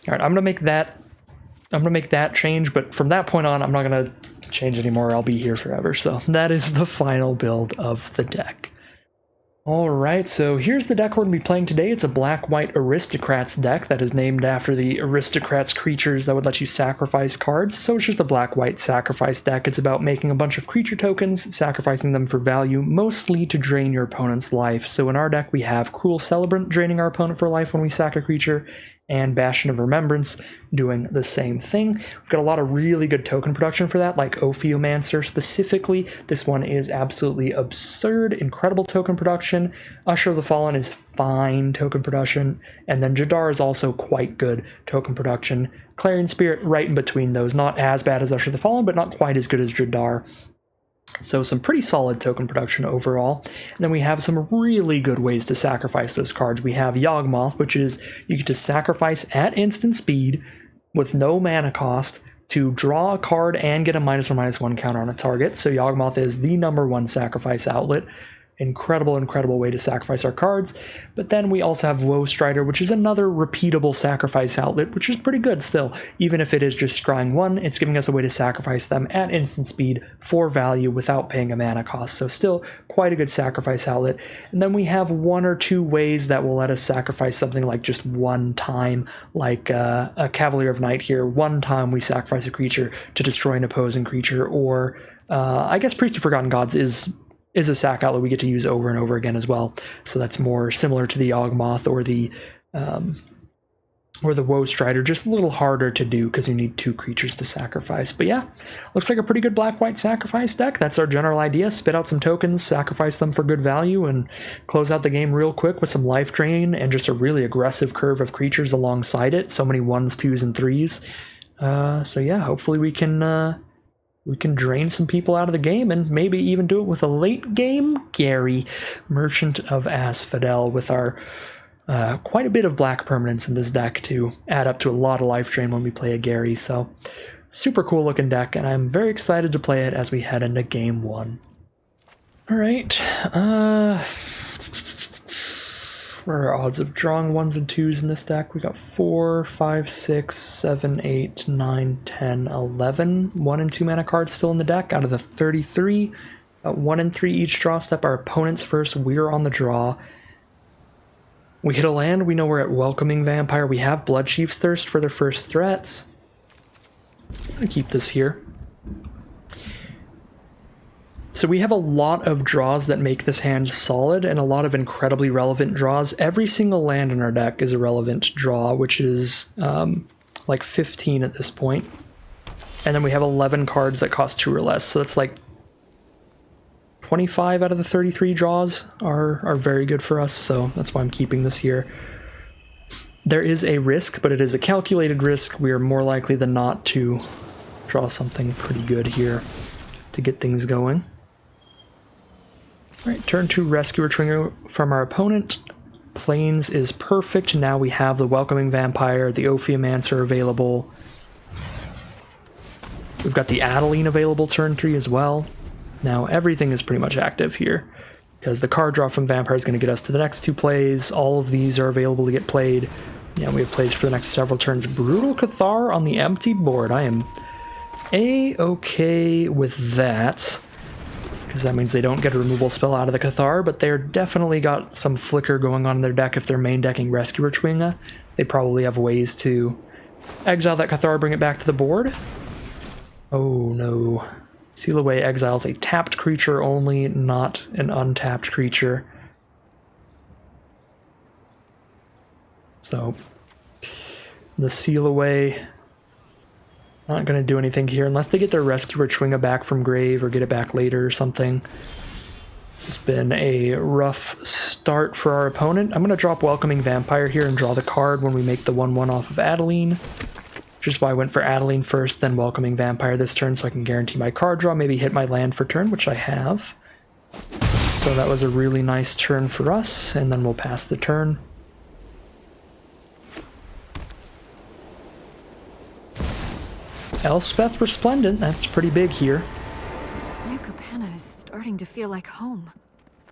Alright, I'm gonna make that change, but from that point on, I'm not gonna change anymore. I'll be here forever. So that is the final build of the deck. Alright, so here's the deck we're going to be playing today. It's a black-white Aristocrats deck that is named after the Aristocrats creatures that would let you sacrifice cards. So it's just a black-white sacrifice deck. It's about making a bunch of creature tokens, sacrificing them for value, mostly to drain your opponent's life. So in our deck we have Cruel Celebrant draining our opponent for life when we sack a creature, and Bastion of Remembrance doing the same thing. We've got a lot of really good token production for that, like Ophiomancer specifically. This one is absolutely absurd, incredible token production. Usher of the Fallen is fine token production, and then Jadar is also quite good token production. Clarion Spirit right in between those, not as bad as Usher of the Fallen, but not quite as good as Jadar. So some pretty solid token production overall. And then we have some really good ways to sacrifice those cards. We have Yawgmoth, which is you get to sacrifice at instant speed with no mana cost to draw a card and get a -1/-1 counter on a target. So Yawgmoth is the #1 sacrifice outlet. Incredible, incredible way to sacrifice our cards. But then we also have Woe Strider, which is another repeatable sacrifice outlet, which is pretty good still. Even if it is just scrying 1, it's giving us a way to sacrifice them at instant speed for value without paying a mana cost. So still quite a good sacrifice outlet. And then we have 1 or 2 ways that will let us sacrifice something like just 1 time, like a Cavalier of Night here. 1 time we sacrifice a creature to destroy an opposing creature, or I guess Priest of Forgotten Gods is a sack outlet we get to use over and over again as well. So that's more similar to the Yawgmoth or the Woe Strider, just a little harder to do because you need 2 creatures to sacrifice. But yeah, looks like a pretty good black-white sacrifice deck. That's our general idea. Spit out some tokens, sacrifice them for good value, and close out the game real quick with some life drain and just a really aggressive curve of creatures alongside it. So many 1s, 2s, and 3s. So yeah, hopefully we can drain some people out of the game and maybe even do it with a late game Gary, Merchant of Asphodel, with our quite a bit of black permanence in this deck to add up to a lot of life drain when we play a Gary. So super cool looking deck, and I'm very excited to play it as we head into game 1. All right. What are our odds of drawing 1s and 2s in this deck? We got 4, 5, 6, 7, 8, 9, 10, 11. 1 and 2 mana cards still in the deck out of the 33. 1 and 3 each draw step. Our opponent's first. We're on the draw. We hit a land. We know we're at Welcoming Vampire. We have Bloodchief's Thirst for their first threats. I'm going to keep this here. So we have a lot of draws that make this hand solid and a lot of incredibly relevant draws. Every single land in our deck is a relevant draw, which is like 15 at this point. And then we have 11 cards that cost 2 or less. So that's like 25 out of the 33 draws are very good for us. So that's why I'm keeping this here. There is a risk, but it is a calculated risk. We are more likely than not to draw something pretty good here to get things going. Alright, turn 2 Rescuer Trigger from our opponent. Plains is perfect. Now we have the Welcoming Vampire, the Ophiomancer available. We've got the Adeline available turn 3 as well. Now everything is pretty much active here, because the card draw from Vampire is going to get us to the next 2 plays. All of these are available to get played. Yeah, we have plays for the next several turns. Brutal Cathar on the empty board. I am A-okay with that, because that means they don't get a removal spell out of the Cathar, but they're definitely got some flicker going on in their deck if they're main decking Rescuer Chwinga. They probably have ways to exile that Cathar, bring it back to the board. Oh no. Seal Away exiles a tapped creature only, not an untapped creature. So the Seal Away not going to do anything here unless they get their Rescuer Chwinga back from grave or get it back later or something. This has been a rough start for our opponent. I'm going to drop Welcoming Vampire here and draw the card when we make the 1/1 off of Adeline. Which is why I went for Adeline first, then Welcoming Vampire this turn, so I can guarantee my card draw, maybe hit my land for turn, which I have. So that was a really nice turn for us, and then we'll pass the turn. Elspeth Resplendent, that's pretty big here. No Capenna has starting to feel like home.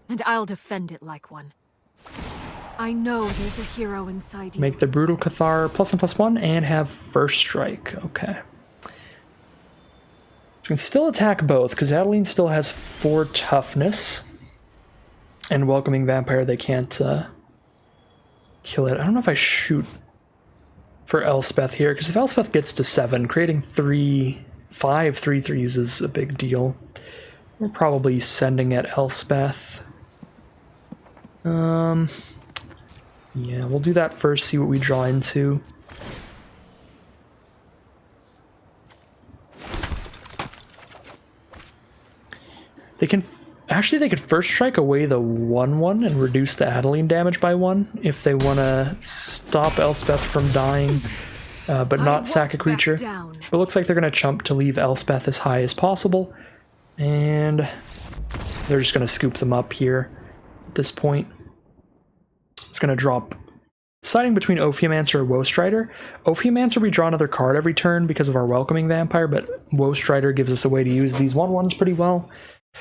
And I'll defend it like one. I know there's a hero inside you. Make the Brutal Cathar +1/+1 and have first strike. Okay. You can still attack both, because Adeline still has 4 toughness. And Welcoming Vampire, they can't kill it. I don't know if I shoot for Elspeth here, because if Elspeth gets to 7, creating 5 3/3s is a big deal. We're probably sending at Elspeth. Yeah, we'll do that first, see what we draw into. They can actually, they could first strike away the 1/1 and reduce the Adeline damage by 1 if they want to stop Elspeth from dying, but not sack a creature. It looks like they're going to chump to leave Elspeth as high as possible, and they're just going to scoop them up here at this point. It's going to drop, deciding between Ophiomancer or Woestrider. Ophiomancer, we draw another card every turn because of our Welcoming Vampire, but Woestrider gives us a way to use these 1/1s pretty well. I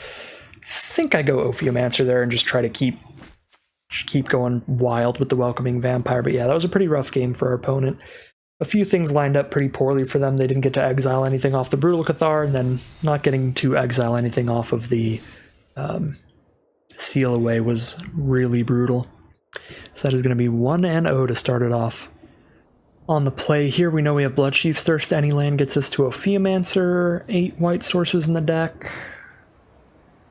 think I go Ophiomancer there and just try to keep going wild with the Welcoming Vampire. But yeah, that was a pretty rough game for our opponent. A few things lined up pretty poorly for them. They didn't get to exile anything off the Brutal Cathar, and then not getting to exile anything off of the Seal Away was really brutal. So that is going to be 1-0 to start it off. On the play here, we know we have Bloodchief's Thirst. Any land gets us to Ophiomancer. 8 white sources in the deck.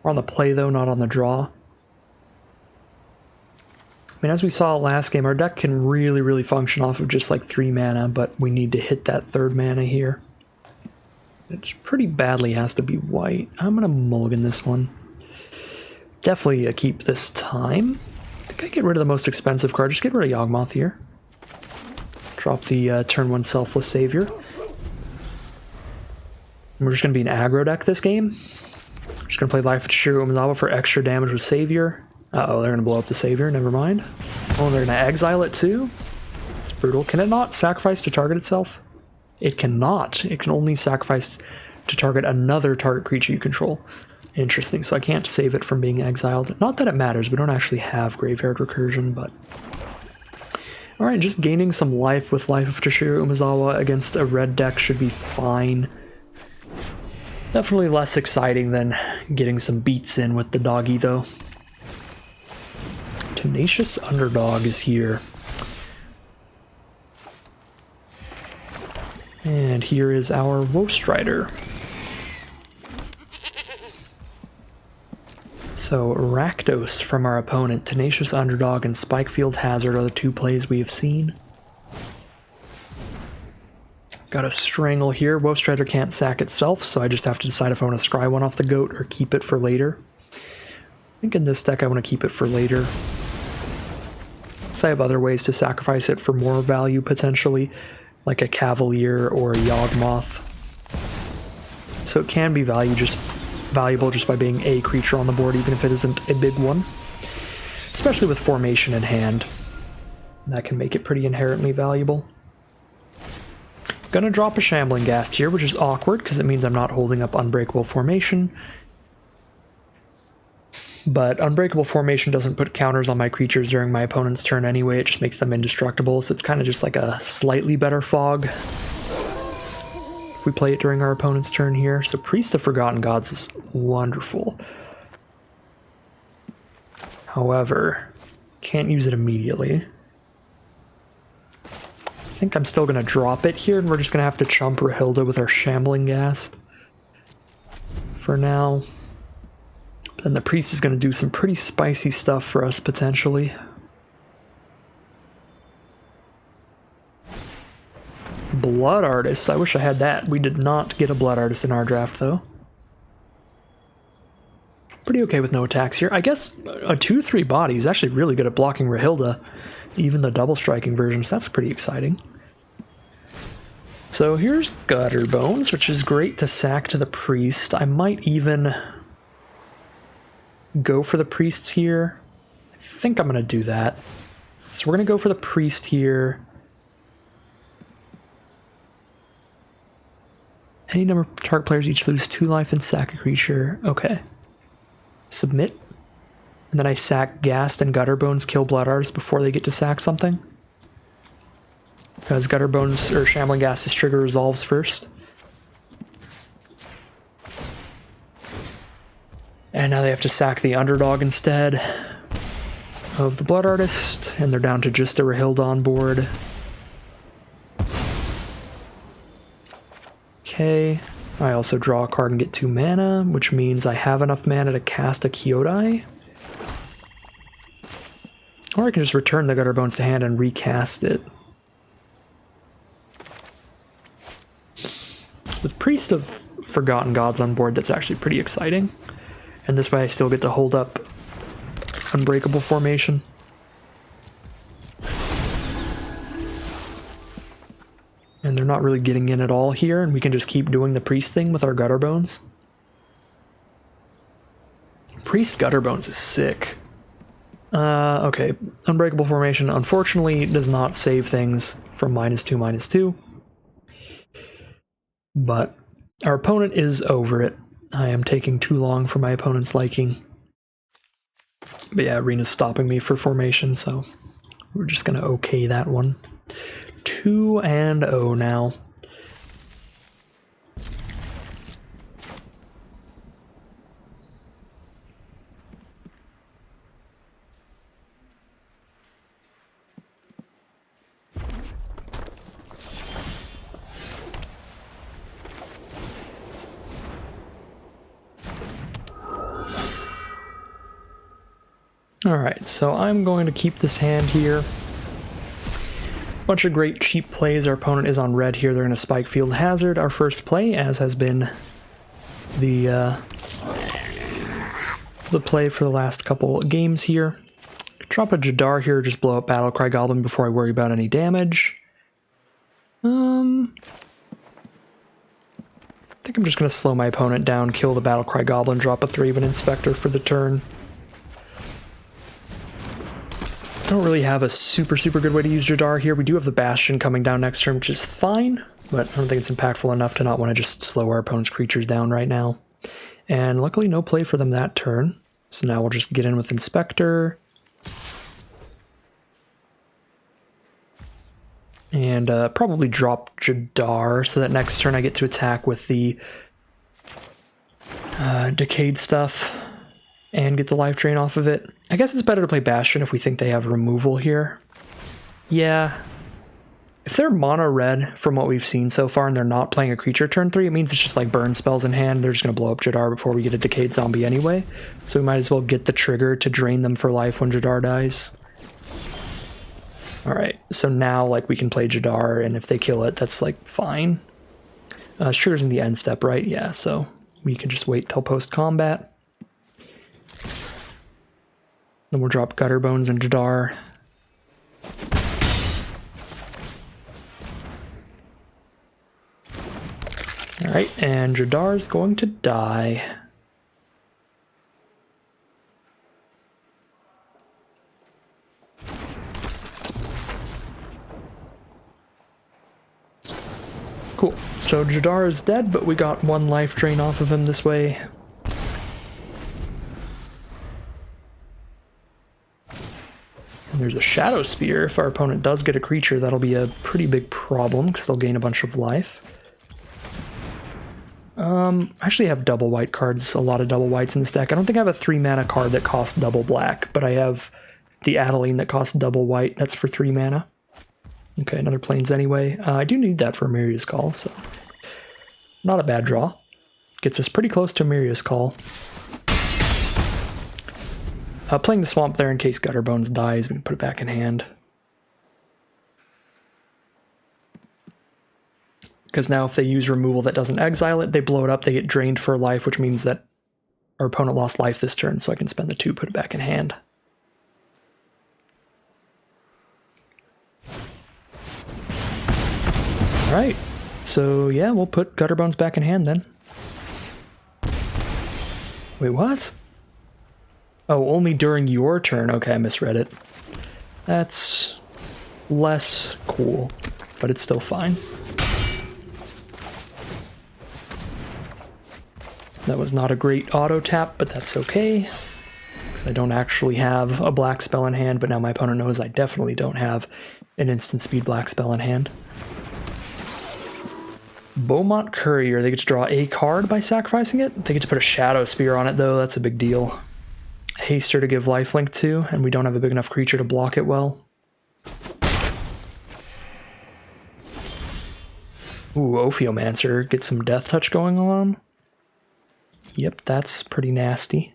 We're on the play, though, not on the draw. I mean, as we saw last game, our deck can really function off of just like 3 mana, but we need to hit that 3rd mana here. It pretty badly has to be white. I'm going to mulligan this one. Definitely a keep this time. I think I get rid of the most expensive card. Just get rid of Yawgmoth here. Drop the turn 1 Selfless Savior. And we're just going to be an aggro deck this game. Just gonna play Life of Tashiro Umezawa for extra damage with Savior. Uh-oh, they're gonna blow up the Savior, never mind. Oh, they're gonna exile it too? It's brutal. Can it not sacrifice to target itself? It cannot. It can only sacrifice to target another target creature you control. Interesting, so I can't save it from being exiled. Not that it matters, we don't actually have Graveyard Recursion, but... Alright, just gaining some life with Life of Tashiro Umezawa against a red deck should be fine. Definitely less exciting than getting some beats in with the doggy, though. Tenacious Underdog is here. And here is our Woestrider. So, Rakdos from our opponent. Tenacious Underdog and Spikefield Hazard are the 2 plays we have seen. Got a Strangle here. Woestrider can't sack itself, so I just have to decide if I want to scry one off the goat or keep it for later. I think in this deck I want to keep it for later. So I have other ways to sacrifice it for more value, potentially, like a Cavalier or a Yawgmoth. So it can be valuable just by being a creature on the board, even if it isn't a big one. Especially with formation in hand. That can make it pretty inherently valuable. Gonna drop a Shambling Ghast here, which is awkward because it means I'm not holding up Unbreakable Formation. But Unbreakable Formation doesn't put counters on my creatures during my opponent's turn anyway, it just makes them indestructible, so it's kind of just like a slightly better fog if we play it during our opponent's turn here. So Priest of Forgotten Gods is wonderful. However, can't use it immediately. I think I'm still going to drop it here, and we're just going to have to chump Rahilda with our Shambling Ghast for now. Then the Priest is going to do some pretty spicy stuff for us, potentially. Blood Artist. I wish I had that. We did not get a Blood Artist in our draft, though. Pretty okay with no attacks here. I guess a 2/3 body is actually really good at blocking Rahilda, even the double striking versions. That's pretty exciting. So here's Gutter Bones, which is great to sack to the Priest. I might even go for the Priests here. I think I'm going to do that. So we're going to go for the Priest here. Any number of target players each lose 2 life and sack a creature. Okay. submit. And then I sack Ghast and Gutterbones, kill Blood Artist before they get to sack something. Because Gutterbones or Shambling Ghast's trigger resolves first. And now they have to sack the Underdog instead of the Blood Artist, and they're down to just a Rahilda on board. Okay, I also draw a card and get 2 mana, which means I have enough mana to cast a Kyodai. Or I can just return the Gutterbones to hand and recast it. The Priest of Forgotten Gods on board, that's actually pretty exciting. And this way I still get to hold up Unbreakable formation. And they're not really getting in at all here, and we can just keep doing the Priest thing with our Gutterbones. Priest Gutterbones is sick. Okay, Unbreakable formation unfortunately does not save things from -2/-2. But our opponent is over it. I am taking too long for my opponent's liking. But yeah, Arena's stopping me for formation, so we're just gonna okay that one. 2-0 now. Alright, so I'm going to keep this hand here. Bunch of great cheap plays. Our opponent is on red here. They're going to Spike Field Hazard our first play, as has been the play for the last couple games here. Drop a Jadar here, just blow up Battlecry Goblin before I worry about any damage. I think I'm just going to slow my opponent down, kill the Battlecry Goblin, drop a 3-1 Inspector for the turn. I don't really have a super good way to use Jadar here. We do have the Bastion coming down next turn, which is fine, but I don't think it's impactful enough to not want to just slow our opponent's creatures down right now. And luckily no play for them that turn. So now we'll just get in with Inspector. And probably drop Jadar so that next turn I get to attack with the Decayed stuff and get the life drain off of it. I guess it's better to play Bastion if we think they have removal here. Yeah. If they're mono red from what we've seen so far and they're not playing a creature turn 3, it means it's just like burn spells in hand. They're just going to blow up Jadar before we get a Decayed Zombie anyway. So we might as well get the trigger to drain them for life when Jadar dies. Alright, so now like we can play Jadar, and if they kill it, that's like fine. Trigger's in the end step, right? Yeah, so we can just wait till post-combat. Then we'll drop Gutterbones and Jadar. Alright, and Jadar's going to die. Cool, so Jadar is dead, but we got 1 life drain off of him this way. There's a Shadow Spear. If our opponent does get a creature, that'll be a pretty big problem because they'll gain a bunch of life. I actually have double white cards, a lot of double whites in this deck. I don't think I have a 3-mana card that costs double black, but I have the Adeline that costs double white. That's for 3 mana. Okay, another Plains anyway. I do need that for Miria's Call, so not a bad draw. Gets us pretty close to Miria's Call. Playing the Swamp there in case Gutterbones dies, we can put it back in hand. Because now if they use removal that doesn't exile it, they blow it up, they get drained for life, which means that our opponent lost life this turn, so I can spend the 2, put it back in hand. Alright, so yeah, we'll put Gutterbones back in hand then. Wait, what? Oh, only during your turn. Okay, I misread it. That's less cool, but it's still fine. That was not a great auto tap, but that's okay. Because I don't actually have a black spell in hand, but now my opponent knows I definitely don't have an instant speed black spell in hand. Beaumont Courier, they get to draw a card by sacrificing it. They get to put a Shadow Spear on it, though. That's a big deal. Haster to give lifelink to, and we don't have a big enough creature to block it well. Ooh, Ophiomancer, get some Death Touch going on. Yep, that's pretty nasty.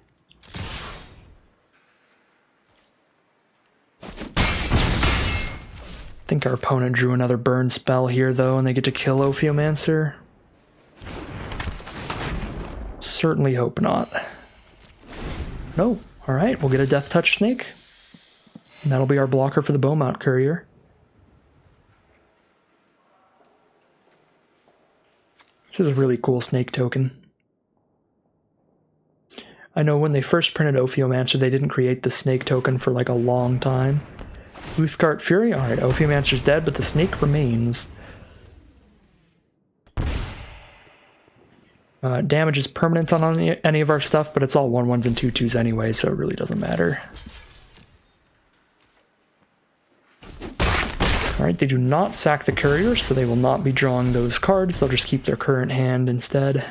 I think our opponent drew another burn spell here, though, and they get to kill Ophiomancer. Certainly hope not. No. Alright, we'll get a Death Touch Snake. And that'll be our blocker for the Beaumont Courier. This is a really cool snake token. I know when they first printed Ophiomancer, they didn't create the snake token for like a long time. Uthgard Fury? Alright, Ophiomancer's dead, but the snake remains. Damage is permanent on any of our stuff, but it's all 1/1s and 2/2s anyway, so it really doesn't matter. Alright, they do not sack the Courier, so they will not be drawing those cards. They'll just keep their current hand instead.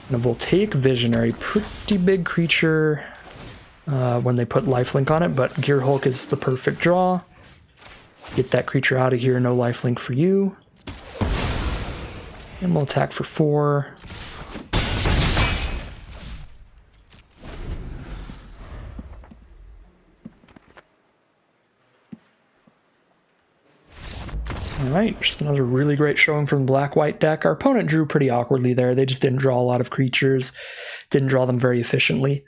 And a Voltaic Visionary, pretty big creature when they put lifelink on it, but Gear Hulk is the perfect draw. Get that creature out of here, no lifelink for you. And we'll attack for 4. Alright, just another really great showing from the black-white deck. Our opponent drew pretty awkwardly there. They just didn't draw a lot of creatures. Didn't draw them very efficiently.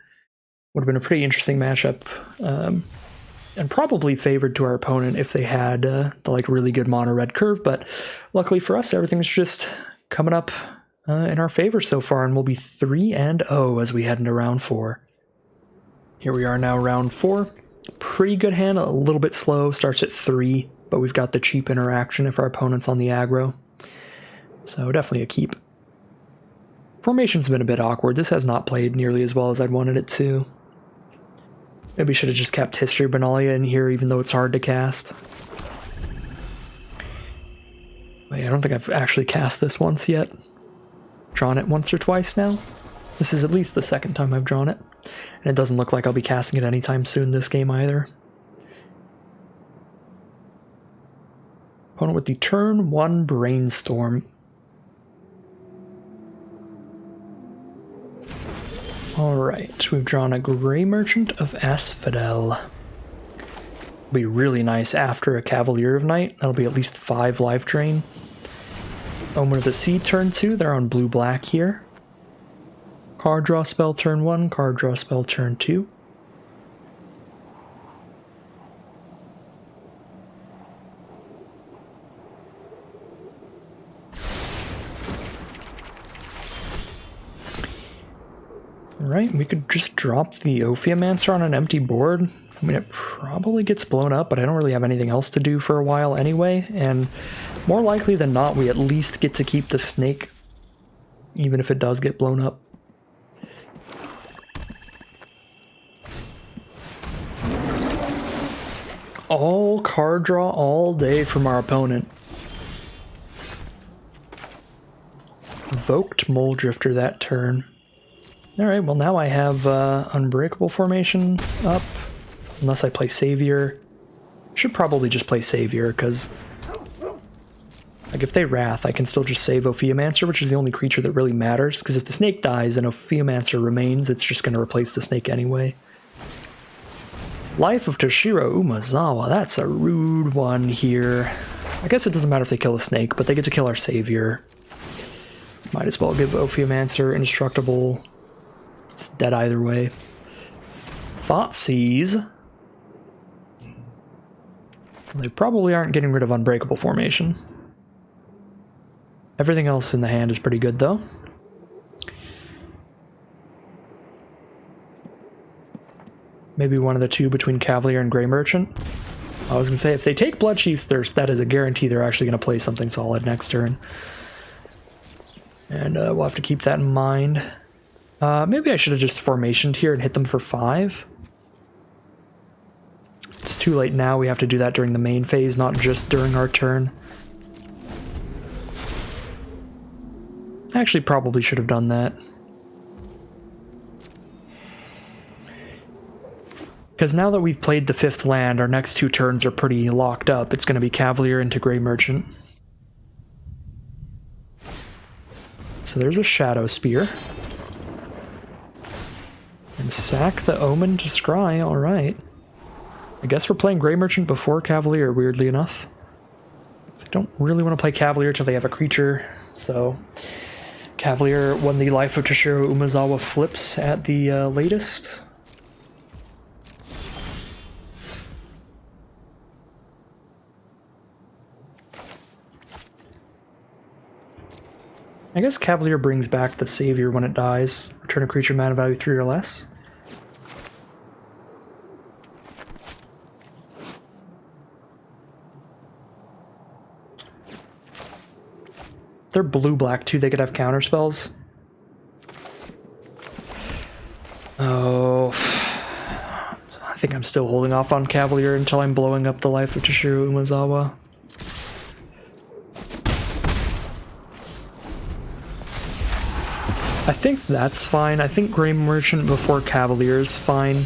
Would have been a pretty interesting matchup. And probably favored to our opponent if they had the like really good mono red curve, but luckily for us, everything's just coming up in our favor so far, and we'll be 3-0 as we head into round 4. Here we are now, round 4. Pretty good hand, a little bit slow, starts at 3, but we've got the cheap interaction if our opponent's on the aggro. So definitely a keep. Formation's been a bit awkward. This has not played nearly as well as I'd wanted it to. Maybe should have just kept History Benalia in here, even though it's hard to cast. Wait, I don't think I've actually cast this once yet. Drawn it once or twice now. This is at least the second time I've drawn it. And it doesn't look like I'll be casting it anytime soon this game either. Opponent with the turn 1 Brainstorm. Alright, we've drawn a Grey Merchant of Asphodel. Be really nice after a Cavalier of Night. That'll be at least 5 life drain. Omen of the Sea turn 2, they're on blue-black here. Card draw spell turn 1, card draw spell turn 2. Alright, we could just drop the Ophiomancer on an empty board. I mean, it probably gets blown up, but I don't really have anything else to do for a while anyway, and more likely than not, we at least get to keep the snake, even if it does get blown up. All card draw all day from our opponent. Evoked Mole Drifter that turn. Alright, well now I have Unbreakable Formation up, unless I play Savior. Should probably just play Savior, because like if they Wrath, I can still just save Ophiomancer, which is the only creature that really matters, because if the snake dies and Ophiomancer remains, it's just going to replace the snake anyway. Life of Toshiro Umazawa, that's a rude one here. I guess it doesn't matter if they kill a snake, but they get to kill our Savior. Might as well give Ophiomancer Indestructible. It's dead either way. Thoughtseize. They probably aren't getting rid of Unbreakable Formation. Everything else in the hand is pretty good, though. Maybe one of the two between Cavalier and Grey Merchant. I was going to say, if they take Blood Chief's Thirst, that is a guarantee they're actually going to play something solid next turn. And we'll have to keep that in mind. Maybe I should have just formationed here and hit them for 5. It's too late now. We have to do that during the main phase, not just during our turn. Actually, probably should have done that. Because now that we've played the 5th land, our next 2 turns are pretty locked up. It's going to be Cavalier into Grey Merchant. So there's a Shadow Spear. And sack the Omen to Scry, alright. I guess we're playing Grey Merchant before Cavalier, weirdly enough. I don't really want to play Cavalier till they have a creature, so... Cavalier, when the Life of Toshiro Umezawa flips at the latest. I guess Cavalier brings back the Savior when it dies. Return a creature mana value 3 or less. They're blue-black too, they could have counter spells. Oh... I think I'm still holding off on Cavalier until I'm blowing up the Life of Toshiro Umezawa. I think that's fine. I think Grey Merchant before Cavalier is fine.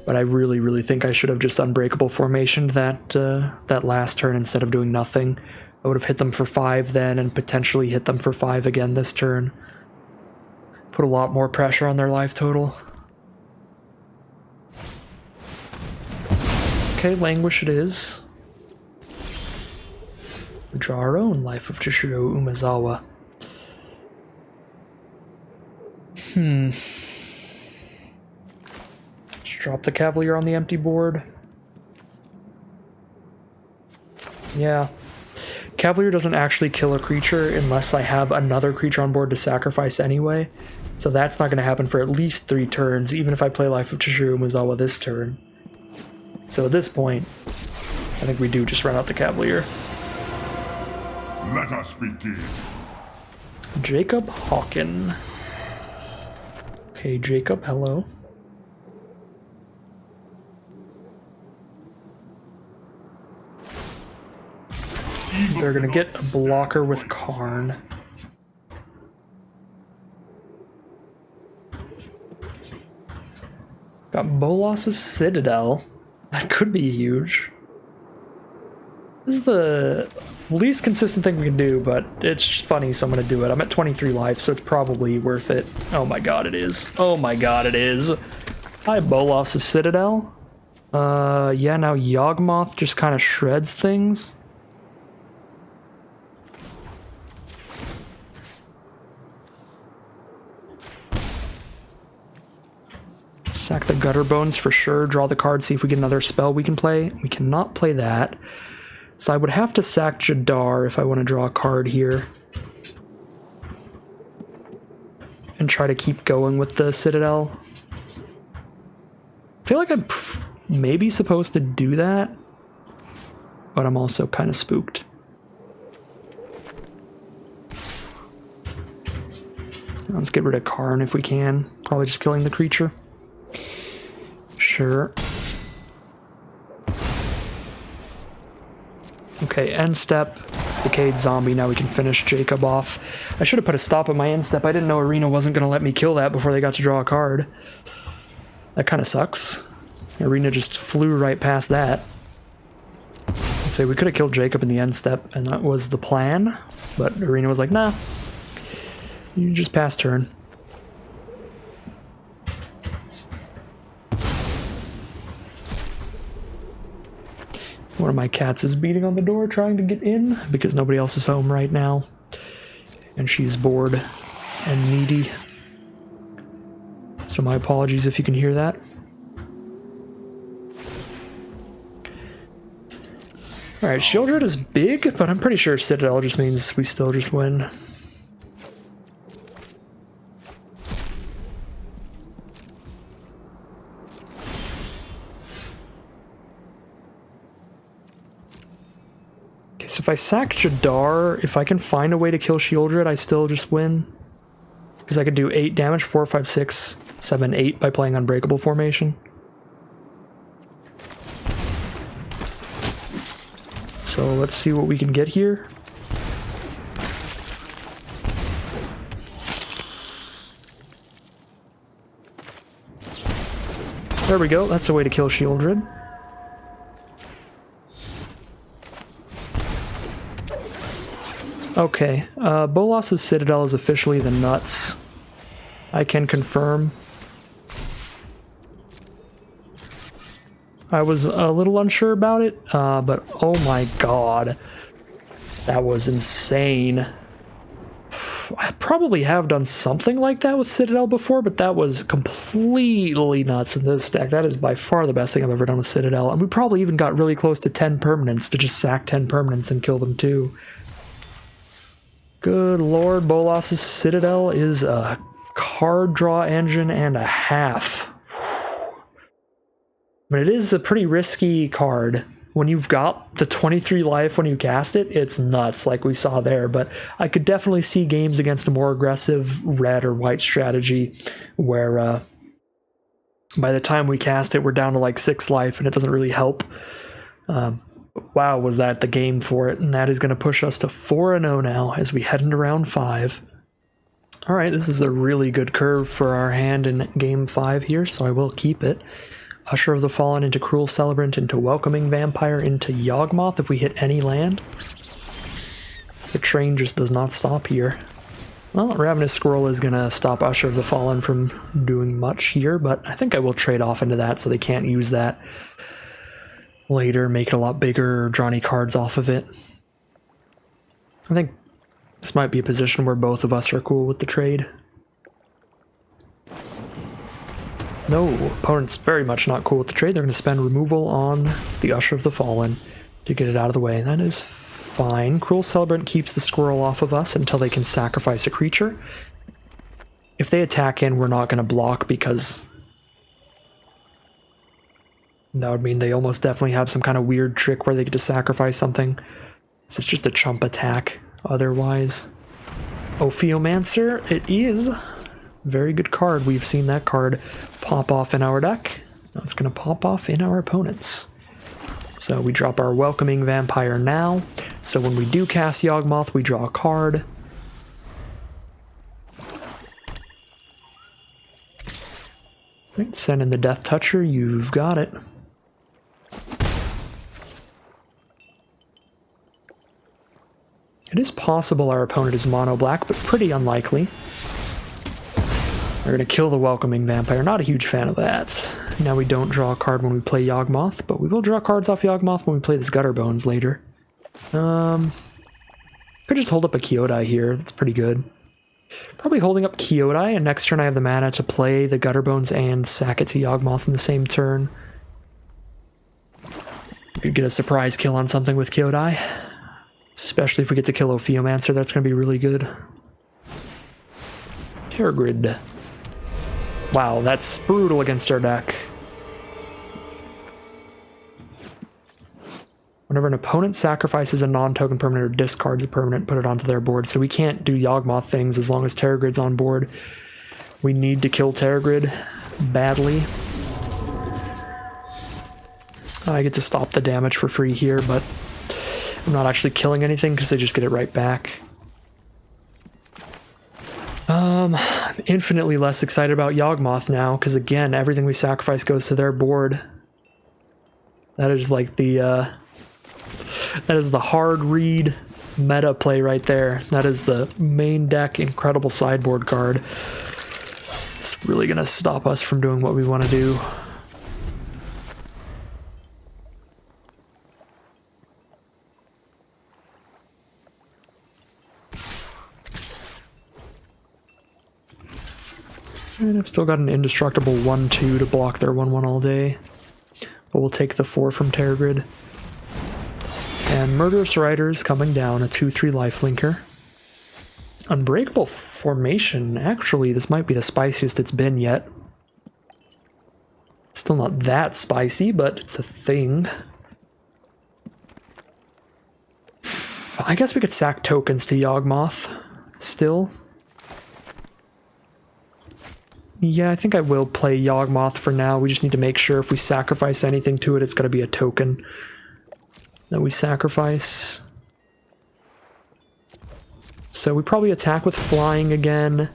But I really, really think I should have just Unbreakable Formationed that last turn instead of doing nothing. I would have hit them for 5 then and potentially hit them for 5 again this turn. Put a lot more pressure on their life total. Okay, Languish it is. We draw our own Life of Toshiro Umezawa. Just drop the Cavalier on the empty board. Yeah. Cavalier doesn't actually kill a creature unless I have another creature on board to sacrifice anyway. So that's not going to happen for at least 3 turns, even if I play Life of Toshiro Umezawa this turn. So at this point, I think we do just run out the Cavalier. Let us begin. Jacob Hawken. Okay, Jacob, hello. They're gonna get a blocker with Karn. Got Bolas's Citadel. That could be huge. This is the least consistent thing we can do, but it's funny, so I'm gonna do it. I'm at 23 life, so it's probably worth it. Oh my god, it is. Oh my god, it is. Hi, Bolas's Citadel. Yeah, now Yawgmoth just kind of shreds things. Sack the Gutter Bones for sure. Draw the card, see if we get another spell we can play. We cannot play that. So I would have to sack Jadar if I want to draw a card here. And try to keep going with the Citadel. I feel like I'm maybe supposed to do that. But I'm also kind of spooked. Let's get rid of Karn if we can. Probably just killing the creature. Sure. Okay, end step. Decayed Zombie. Now we can finish Jacob off. I should have put a stop at my end step. I didn't know Arena wasn't going to let me kill that before they got to draw a card. That kind of sucks. Arena just flew right past that. Let's say we could have killed Jacob in the end step, and that was the plan. But Arena was like, nah. You just pass turn. One of my cats is beating on the door trying to get in because nobody else is home right now. And she's bored and needy. So my apologies if you can hear that. Alright, Shieldred is big, but I'm pretty sure Citadel just means we still just win. So if I sack Jadar, if I can find a way to kill Shieldred, I still just win. Because I could do 8 damage, 4, 5, 6, 7, 8 by playing Unbreakable formation. So let's see what we can get here. There we go, that's a way to kill Shieldred. Okay, Bolas's Citadel is officially the nuts. I can confirm. I was a little unsure about it, but oh my god. That was insane. I probably have done something like that with Citadel before, but that was completely nuts in this deck. That is by far the best thing I've ever done with Citadel. And we probably even got really close to 10 permanents to just sack 10 permanents and kill them too. Good lord, Bolas's Citadel is a card draw engine and a half. But it is a pretty risky card. When you've got the 23 life when you cast it, it's nuts like we saw there. But I could definitely see games against a more aggressive red or white strategy where by the time we cast it, we're down to like 6 life and it doesn't really help. Wow, was that the game for it. And that is going to push us to 4-0 now as we head into round 5. Alright, this is a really good curve for our hand in game 5 here, so I will keep it. Usher of the Fallen into Cruel Celebrant into Welcoming Vampire into Yawgmoth if we hit any land. The train just does not stop here. Well, Ravenous Squirrel is going to stop Usher of the Fallen from doing much here, but I think I will trade off into that so they can't use that later, make it a lot bigger, or draw any cards off of it. I think this might be a position where both of us are cool with the trade. No, opponent's very much not cool with the trade. They're going to spend removal on the Usher of the Fallen to get it out of the way. That is fine. Cruel Celebrant keeps the squirrel off of us until they can sacrifice a creature. If they attack in, we're not going to block because that would mean they almost definitely have some kind of weird trick where they get to sacrifice something. This is just a chump attack otherwise. Ophiomancer, it is. Very good card. We've seen that card pop off in our deck. Now it's going to pop off in our opponents. So we drop our Welcoming Vampire now. So when we do cast Yawgmoth, we draw a card. Right, send in the Death Toucher. You've got it. It is possible our opponent is mono black, but pretty unlikely. We're going to kill the Welcoming Vampire. Not a huge fan of that. Now we don't draw a card when we play Yawgmoth, but we will draw cards off Yawgmoth when we play this Gutterbones later. Could just hold up a Kyodai here. That's pretty good. Probably holding up Kyodai, and next turn I have the mana to play the Gutterbones and sack it to Yawgmoth in the same turn. We could get a surprise kill on something with Kyodai. Especially if we get to kill Ophiomancer, that's going to be really good. Terragrid. Wow, that's brutal against our deck. Whenever an opponent sacrifices a non-token permanent or discards a permanent, put it onto their board. So we can't do Yawgmoth things as long as Terragrid's on board. We need to kill Terragrid badly. I get to stop the damage for free here, but I'm not actually killing anything because they just get it right back. I'm infinitely less excited about Yawgmoth now, because again, everything we sacrifice goes to their board. That is like the, that is the hard read meta play right there. That is the main deck incredible sideboard card. It's really gonna stop us from doing what we want to do. And I've still got an indestructible 1/2 to block their 1/1 all day. But we'll take the 4 from Terragrid. And Murderous Riders coming down, a 2/3 lifelinker. Unbreakable Formation. Actually, this might be the spiciest it's been yet. Still not that spicy, but it's a thing. I guess we could sack tokens to Yawgmoth still. Yeah, I think I will play Yawgmoth for now. We just need to make sure if we sacrifice anything to it, it's got to be a token that we sacrifice. So we probably attack with flying again.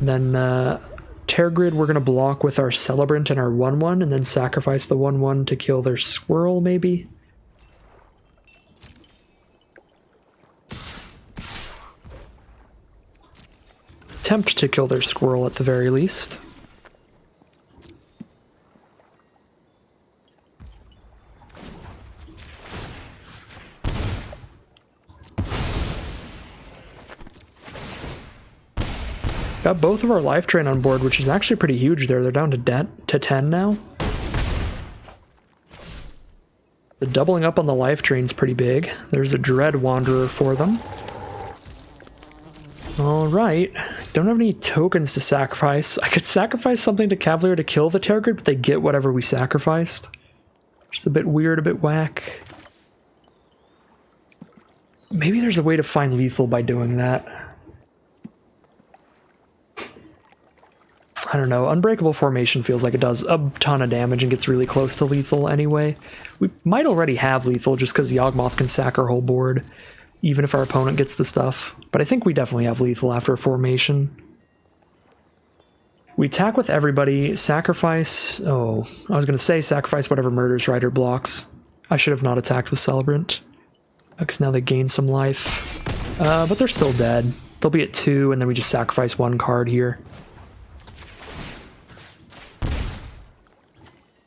Then Tergrid we're going to block with our Celebrant and our 1/1, and then sacrifice the 1/1 to kill their squirrel, maybe? Attempt to kill their squirrel at the very least. Got both of our life drain on board, which is actually pretty huge there. They're down to 10 now. The doubling up on the life drain's pretty big. There's a Dread Wanderer for them. Alright, don't have any tokens to sacrifice. I could sacrifice something to Cavalier to kill the Tergrid, but they get whatever we sacrificed. Just a bit weird, a bit whack. Maybe there's a way to find lethal by doing that. I don't know, Unbreakable Formation feels like it does a ton of damage and gets really close to lethal anyway. We might already have lethal just because Yawgmoth can sack our whole board, even if our opponent gets the stuff. But I think we definitely have lethal after a formation. We attack with everybody, sacrifice... Oh, I was going to say sacrifice whatever Murderous Rider blocks. I should have not attacked with Celebrant, because now they gain some life. But they're still dead. They'll be at 2, and then we just sacrifice 1 card here.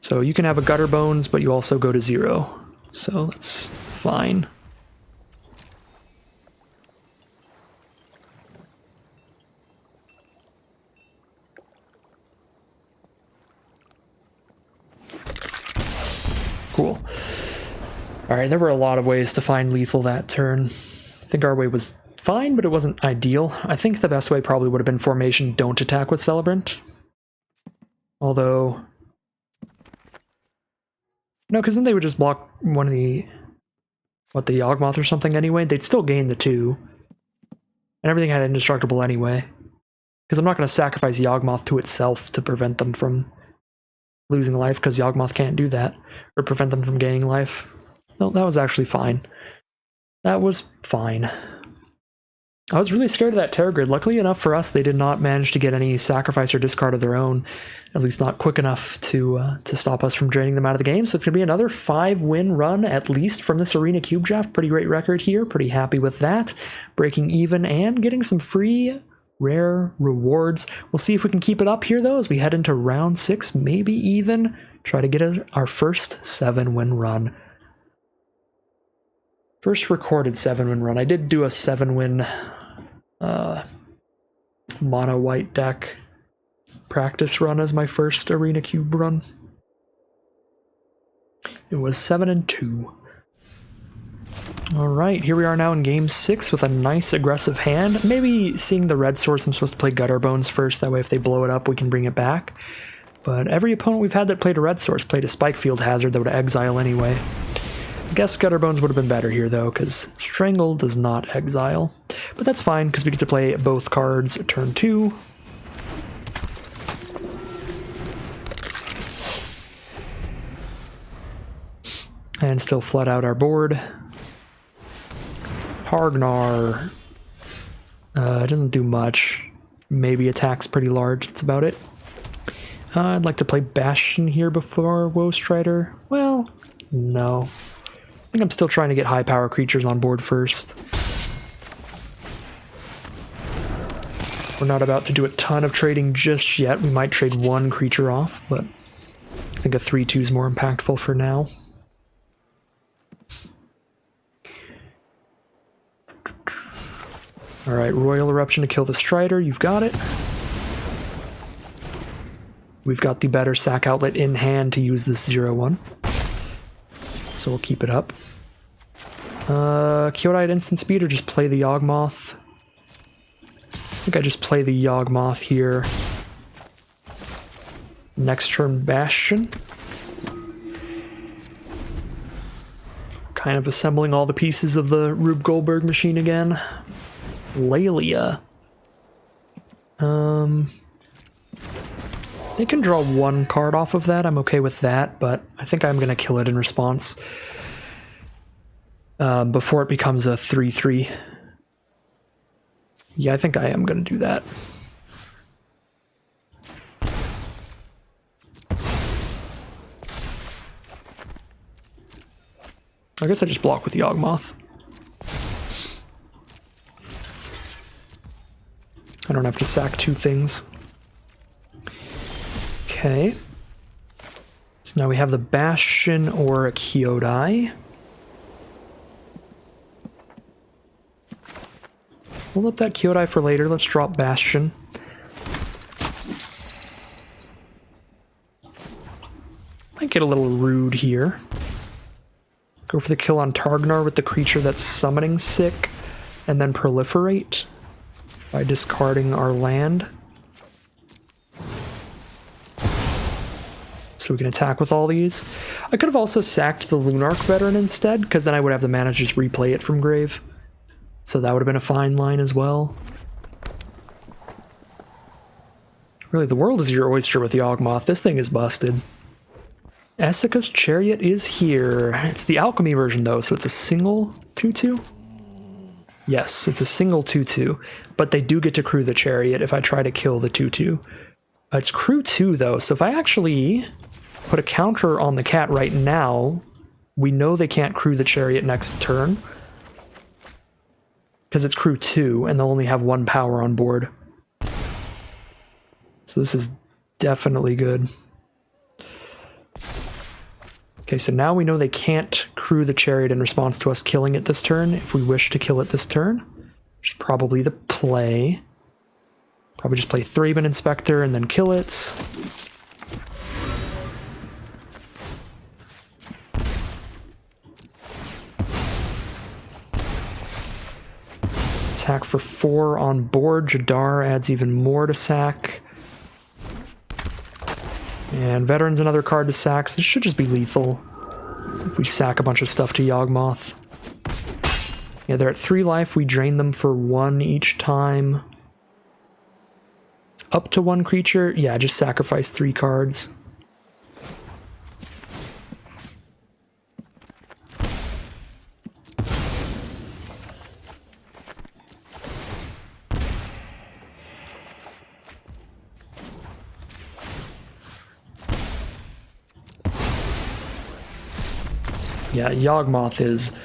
So you can have a Gutter Bones, but you also go to 0. So that's fine. Cool. Alright, there were a lot of ways to find lethal that turn. I think our way was fine, but it wasn't ideal. I think the best way probably would have been formation, don't attack with Celebrant. Although... No, because then they would just block one of the... What, the Yawgmoth or something anyway? They'd still gain the 2. And everything had indestructible anyway. Because I'm not going to sacrifice Yawgmoth to itself to prevent them from losing life, because Yawgmoth can't do that. Or prevent them from gaining life. No, that was actually fine. That was fine. I was really scared of that Terragrid. Luckily enough for us, they did not manage to get any sacrifice or discard of their own. At least not quick enough to stop us from draining them out of the game. So it's going to be another 5-win run, at least, from this Arena Cube Draft. Pretty great record here. Pretty happy with that. Breaking even and getting some free rare rewards. We'll see if we can keep it up here, though, as we head into round 6, maybe even try to get our first 7-win run. First recorded 7-win run. I did do a 7-win mono white deck practice run as my first Arena Cube run. It was 7-2. Alright, here we are now in game 6 with a nice aggressive hand. Maybe seeing the red source, I'm supposed to play Gutter Bones first, that way if they blow it up we can bring it back. But every opponent we've had that played a red source played a Spikefield Hazard that would exile anyway. I guess Gutter Bones would have been better here though, because Strangle does not exile. But that's fine, because we get to play both cards turn 2. And still flood out our board. Hargnar doesn't do much. Maybe attacks pretty large, that's about it. I'd like to play Bastion here before Woe Strider. Well, no. I think I'm still trying to get high power creatures on board first. We're not about to do a ton of trading just yet. We might trade 1 creature off, but I think a 3/2 is more impactful for now. Alright, Royal Eruption to kill the Strider, you've got it. We've got the better sack outlet in hand to use this 0/1. So we'll keep it up. Kyodite Instant Speed or just play the Yawgmoth? I think I just play the Yawgmoth here. Next turn, Bastion. Kind of assembling all the pieces of the Rube Goldberg machine again. Laelia. They can draw one card off of that. I'm okay with that, but I think I'm going to kill it in response before it becomes a 3/3. Yeah, I think I am going to do that. I guess I just block with the Yawgmoth. I don't have to sack two things. Okay. So now we have the Bastion or a Kyodai. Hold up that Kyodai for later. Let's drop Bastion. Might get a little rude here. Go for the kill on Targnar with the creature that's summoning sick, and then proliferate by discarding our land. So we can attack with all these. I could have also sacked the Lunarch Veteran instead, because then I would have the mana to just replay it from grave. So that would have been a fine line as well. Really, the world is your oyster with the Yawgmoth. This thing is busted. Essica's Chariot is here. It's the alchemy version though, so it's a single 2/2? Yes, it's a single 2/2, but they do get to crew the Chariot if I try to kill the 2/2. It's crew 2 though, so if I actually put a counter on the cat right now, we know they can't crew the Chariot next turn. Because it's crew 2, and they'll only have 1 power on board. So this is definitely good. Okay, so now we know they can't crew the Chariot in response to us killing it this turn, if we wish to kill it this turn. Which is probably the play. Probably just play Thraben Inspector and then kill it. Attack for 4 on board. Jadar adds even more to sack. And Veteran's another card to sack, so this should just be lethal. If we sack a bunch of stuff to Yawgmoth. Yeah, they're at 3 life. We drain them for 1 each time. It's up to 1 creature. Yeah, just sacrifice 3 cards. Yeah, Yawgmoth is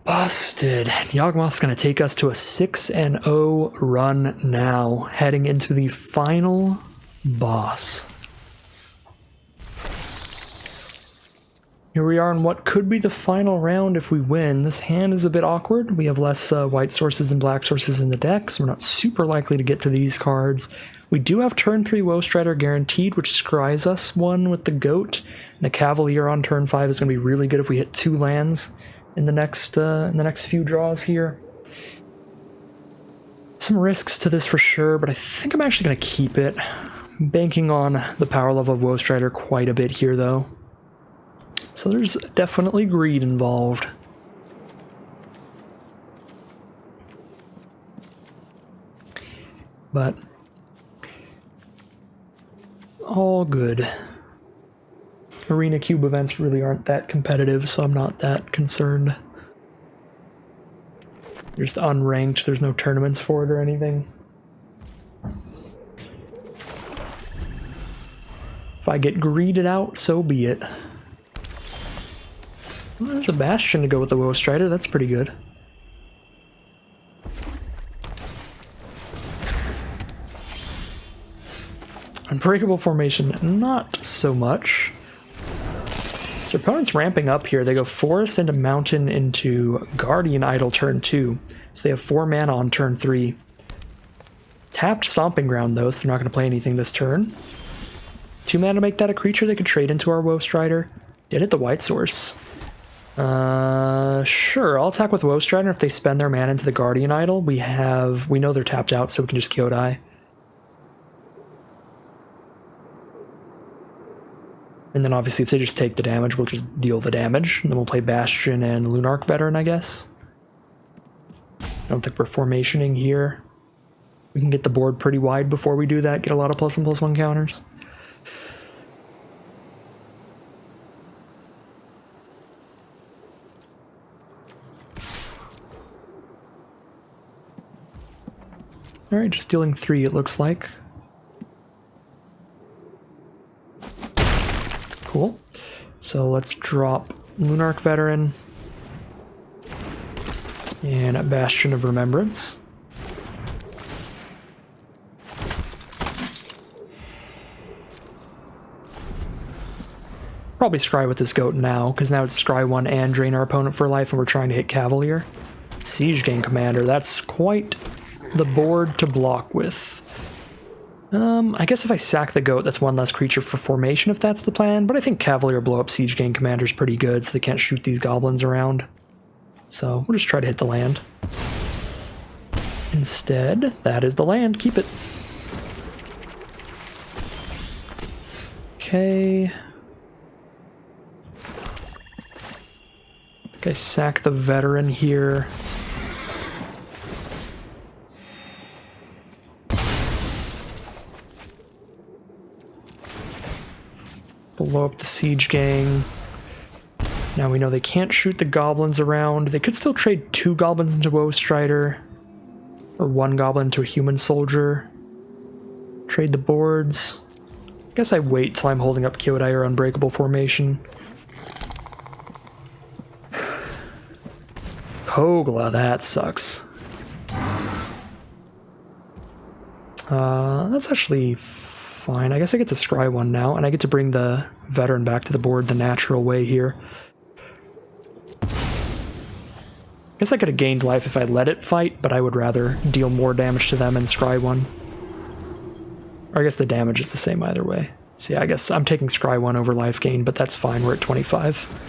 busted. Yawgmoth's going to take us to a 6-0 run now, heading into the final boss. Here we are in what could be the final round if we win. This hand is a bit awkward. We have less white sources and black sources in the deck, so we're not super likely to get to these cards. We do have turn 3 Woe Strider guaranteed, which scries us 1 with the Goat. And the Cavalier on turn 5 is going to be really good if we hit 2 lands in the next few draws here. Some risks to this for sure, but I think I'm actually going to keep it. I'm banking on the power level of Woe Strider quite a bit here, though. So there's definitely greed involved. But all good. Arena Cube events really aren't that competitive, so I'm not that concerned. They're just unranked, there's no tournaments for it or anything. If I get greeded out, so be it. Well, there's a Bastion to go with the Woe Strider, that's pretty good. Unbreakable Formation, not so much. So opponent's ramping up here. They go Forest into Mountain into Guardian Idol turn 2. So they have 4 mana on turn 3. Tapped Stomping Ground though, so they're not going to play anything this turn. 2 mana to make that a creature they could trade into our Woe Strider. Did it the white source? Sure, I'll attack with Woe Strider. If they spend their mana into the Guardian Idol, we know they're tapped out, so we can just Kyodai. And then obviously if they just take the damage, we'll just deal the damage. And then we'll play Bastion and Lunarch Veteran, I guess. I don't think we're formationing here. We can get the board pretty wide before we do that, get a lot of +1/+1 counters. Alright, just dealing 3 it looks like. Cool. So let's drop Lunarch Veteran and a Bastion of Remembrance. Probably scry with this goat now, because now it's scry 1 and drain our opponent for life, and we're trying to hit Cavalier. Siege Gang Commander, that's quite the board to block with. I guess if I sack the goat, that's 1 less creature for formation if that's the plan, but I think Cavalier blow up Siege Gang Commander is pretty good, so they can't shoot these goblins around. So we'll just try to hit the land. Instead, that is the land. Keep it. Okay. Okay, sack the veteran here. Blow up the siege gang. Now we know they can't shoot the goblins around. They could still trade 2 goblins into Woe Strider. Or 1 goblin into a human soldier. Trade the boards. I guess I wait till I'm holding up Kyodai or Unbreakable formation. Kogla, that sucks. That's actually fine. I guess I get to scry 1 now, and I get to bring the veteran back to the board the natural way here. I guess I could have gained life if I let it fight, but I would rather deal more damage to them and scry 1. Or I guess the damage is the same either way. So yeah, I guess I'm taking scry 1 over life gain, but that's fine. We're at 25.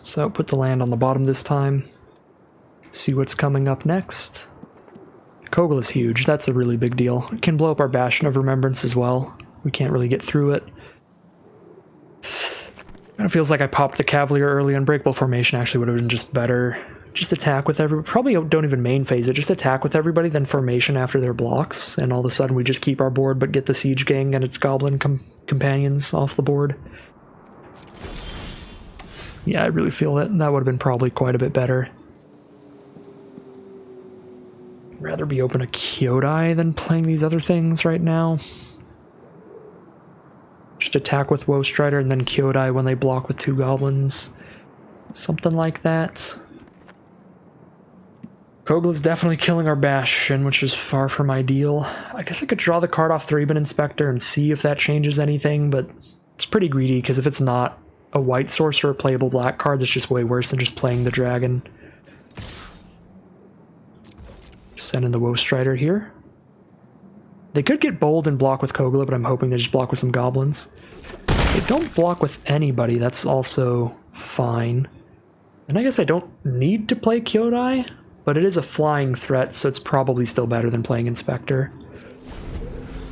So put the land on the bottom this time. See what's coming up next. Kogel is huge. That's a really big deal. It can blow up our Bastion of Remembrance as well. We can't really get through it. Kind of feels like I popped the Cavalier early. Unbreakable formation actually would have been just better. Just attack with everybody. Probably don't even main phase it. Just attack with everybody, then formation after their blocks. And all of a sudden we just keep our board but get the Siege Gang and its Goblin companions off the board. Yeah, I really feel that would have been probably quite a bit better. I'd rather be open a Kyodai than playing these other things right now. Just attack with Woe Strider and then Kyodai when they block with 2 goblins. Something like that. Kogla's definitely killing our Bastion, which is far from ideal. I guess I could draw the card off Threeben Inspector and see if that changes anything, but it's pretty greedy, because if it's not a white sorcerer playable black card, that's just way worse than just playing the dragon. Send in the Woe Strider here. They could get bold and block with Kogla, but I'm hoping they just block with some goblins. They don't block with anybody, that's also fine. And I guess I don't need to play Kyodai, but it is a flying threat, so it's probably still better than playing Inspector.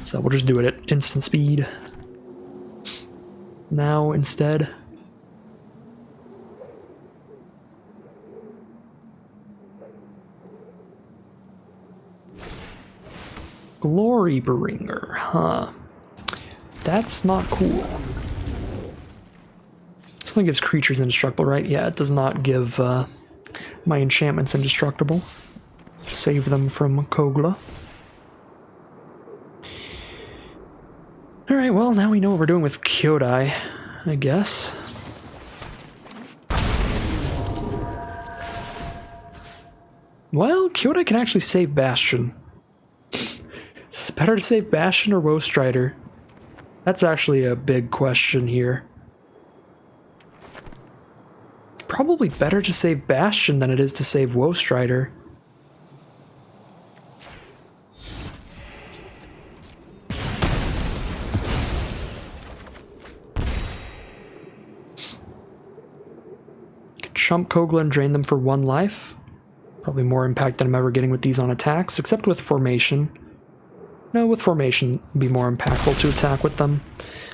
So we'll just do it at instant speed. Now instead. Glorybringer, huh? That's not cool. This only gives creatures indestructible, right? Yeah, it does not give my enchantments indestructible. Save them from Kogla. Alright, well, now we know what we're doing with Kyodai, I guess. Well, Kyodai can actually save Bastion. Is it better to save Bastion or Woe Strider? That's actually a big question here. Probably better to save Bastion than it is to save Woe Strider. Could chump Kogla and drain them for 1 life. Probably more impact than I'm ever getting with these on attacks, except with formation. No, with formation, it'd be more impactful to attack with them.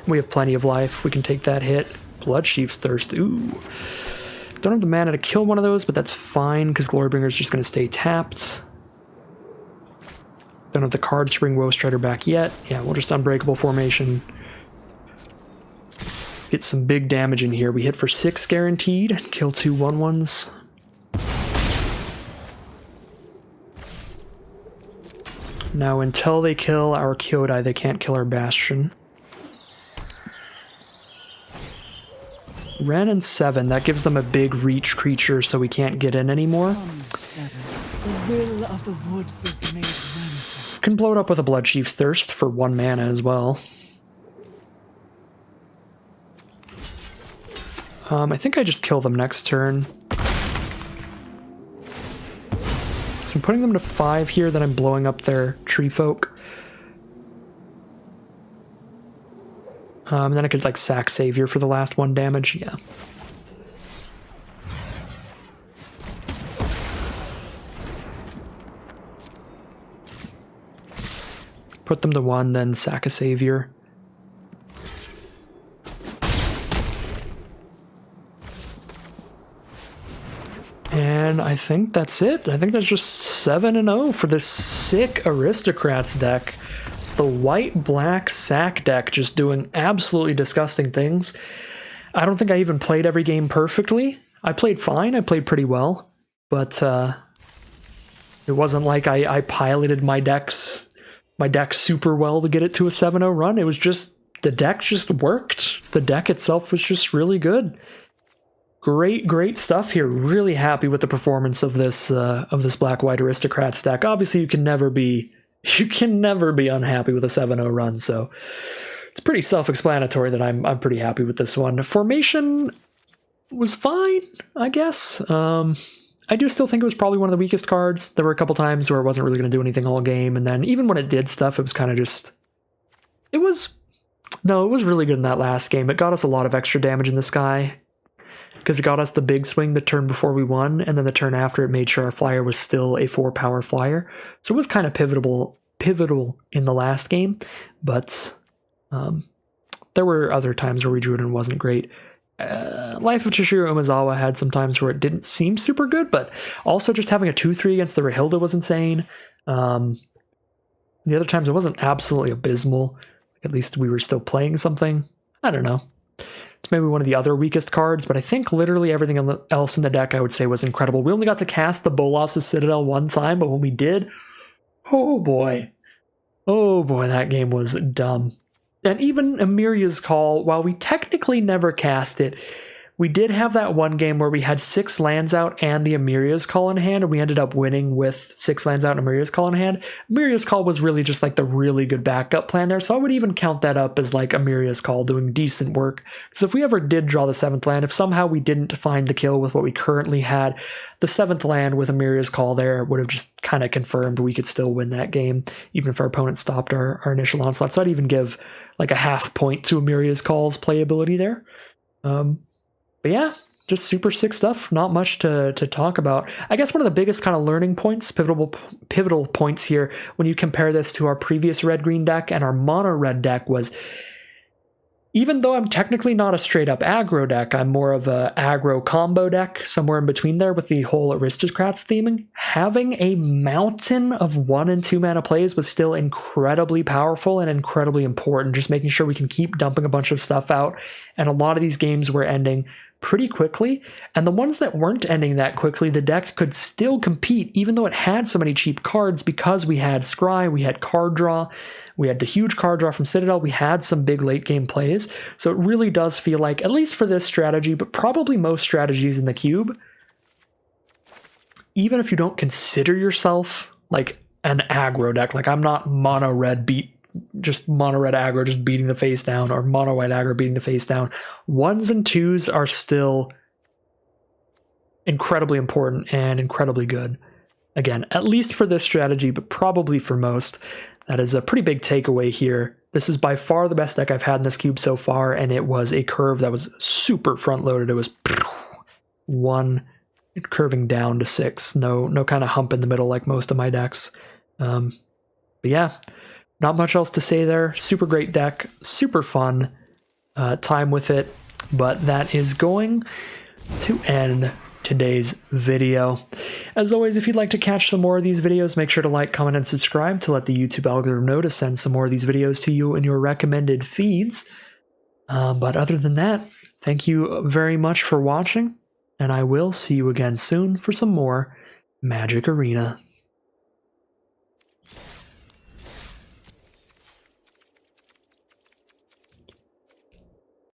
We have plenty of life. We can take that hit. Bloodsheep's Thirst. Ooh. Don't have the mana to kill one of those, but that's fine, because Glorybringer's just going to stay tapped. Don't have the cards to bring Woe Strider back yet. Yeah, we'll just Unbreakable formation. Get some big damage in here. We hit for 6 guaranteed. Kill 2 1/1s. Now, until they kill our Kyodai, they can't kill our Bastion. Ren and 7, that gives them a big reach creature, so we can't get in anymore. The will of the woods is made manifest. Can blow it up with a Blood Chief's Thirst for 1 mana as well. I think I just kill them next turn. So I'm putting them to 5 here, then I'm blowing up their Tree Folk. Then I could like sack Savior for the last 1 damage, yeah. Put them to 1, then sack a Savior. And I think that's it. I think that's just 7-0 for this sick Aristocrats deck. The white-black sack deck just doing absolutely disgusting things. I don't think I even played every game perfectly. I played fine. I played pretty well. But it wasn't like I piloted my deck super well to get it to a 7-0 run. It was just, the deck just worked. The deck itself was just really good. Great stuff here. Really happy with the performance of this black-white Aristocrats deck. Obviously, you can never be unhappy with a 7-0 run, so it's pretty self-explanatory that I'm pretty happy with this one. Formation was fine, I guess. I do still think it was probably one of the weakest cards. There were a couple times where it wasn't really going to do anything all game, and then even when it did stuff, it was kind of just... It was really good in that last game. It got us a lot of extra damage in the sky, because it got us the big swing the turn before we won, and then the turn after it made sure our flyer was still a 4-power flyer. So it was kind of pivotal in the last game, but there were other times where we drew it and wasn't great. Life of Toshiro Umezawa had some times where it didn't seem super good, but also just having a 2-3 against the Rahilda was insane. The other times it wasn't absolutely abysmal. At least we were still playing something. I don't know. It's maybe one of the other weakest cards, but I think literally everything else in the deck I would say was incredible. We only got to cast the Bolas' Citadel 1 time, but when we did, oh boy, that game was dumb. And even Amiria's Call, while we technically never cast it, we did have that one game where we had 6 lands out and the Amiria's Call in hand, and we ended up winning with 6 lands out and Amiria's Call in hand. Amiria's Call was really just like the really good backup plan there, so I would even count that up as like Amiria's Call doing decent work. Because if we ever did draw the 7th land, if somehow we didn't find the kill with what we currently had, the 7th land with Amiria's Call there would have just kind of confirmed we could still win that game, even if our opponent stopped our initial onslaught. So I'd even give like a half point to Amiria's Call's playability there. But yeah, just super sick stuff. Not much to talk about. I guess one of the biggest kind of learning points, pivotal points here, when you compare this to our previous red-green deck and our mono-red deck was, even though I'm technically not a straight-up aggro deck, I'm more of a aggro combo deck, somewhere in between there with the whole Aristocrats theming, having a mountain of 1 and 2 mana plays was still incredibly powerful and incredibly important, just making sure we can keep dumping a bunch of stuff out, and a lot of these games were ending pretty quickly, and the ones that weren't ending that quickly, the deck could still compete, even though it had so many cheap cards, because we had Scry, we had card draw, we had the huge card draw from Citadel, we had some big late game plays, so it really does feel like, at least for this strategy, but probably most strategies in the cube, even if you don't consider yourself like an aggro deck, like I'm not mono red aggro just beating the face down, or mono white aggro beating the face down, 1s and 2s are still incredibly important and incredibly good. Again, at least for this strategy, but probably for most. That is a pretty big takeaway here. This is by far the best deck I've had in this cube so far, and it was a curve that was super front loaded. It was 1 curving down to 6. No kind of hump in the middle like most of my decks. But yeah, not much else to say there. Super great deck, super fun time with it, but that is going to end today's video. As always, if you'd like to catch some more of these videos, make sure to like, comment, and subscribe to let the YouTube algorithm know to send some more of these videos to you in your recommended feeds. But other than that, thank you very much for watching, and I will see you again soon for some more Magic Arena.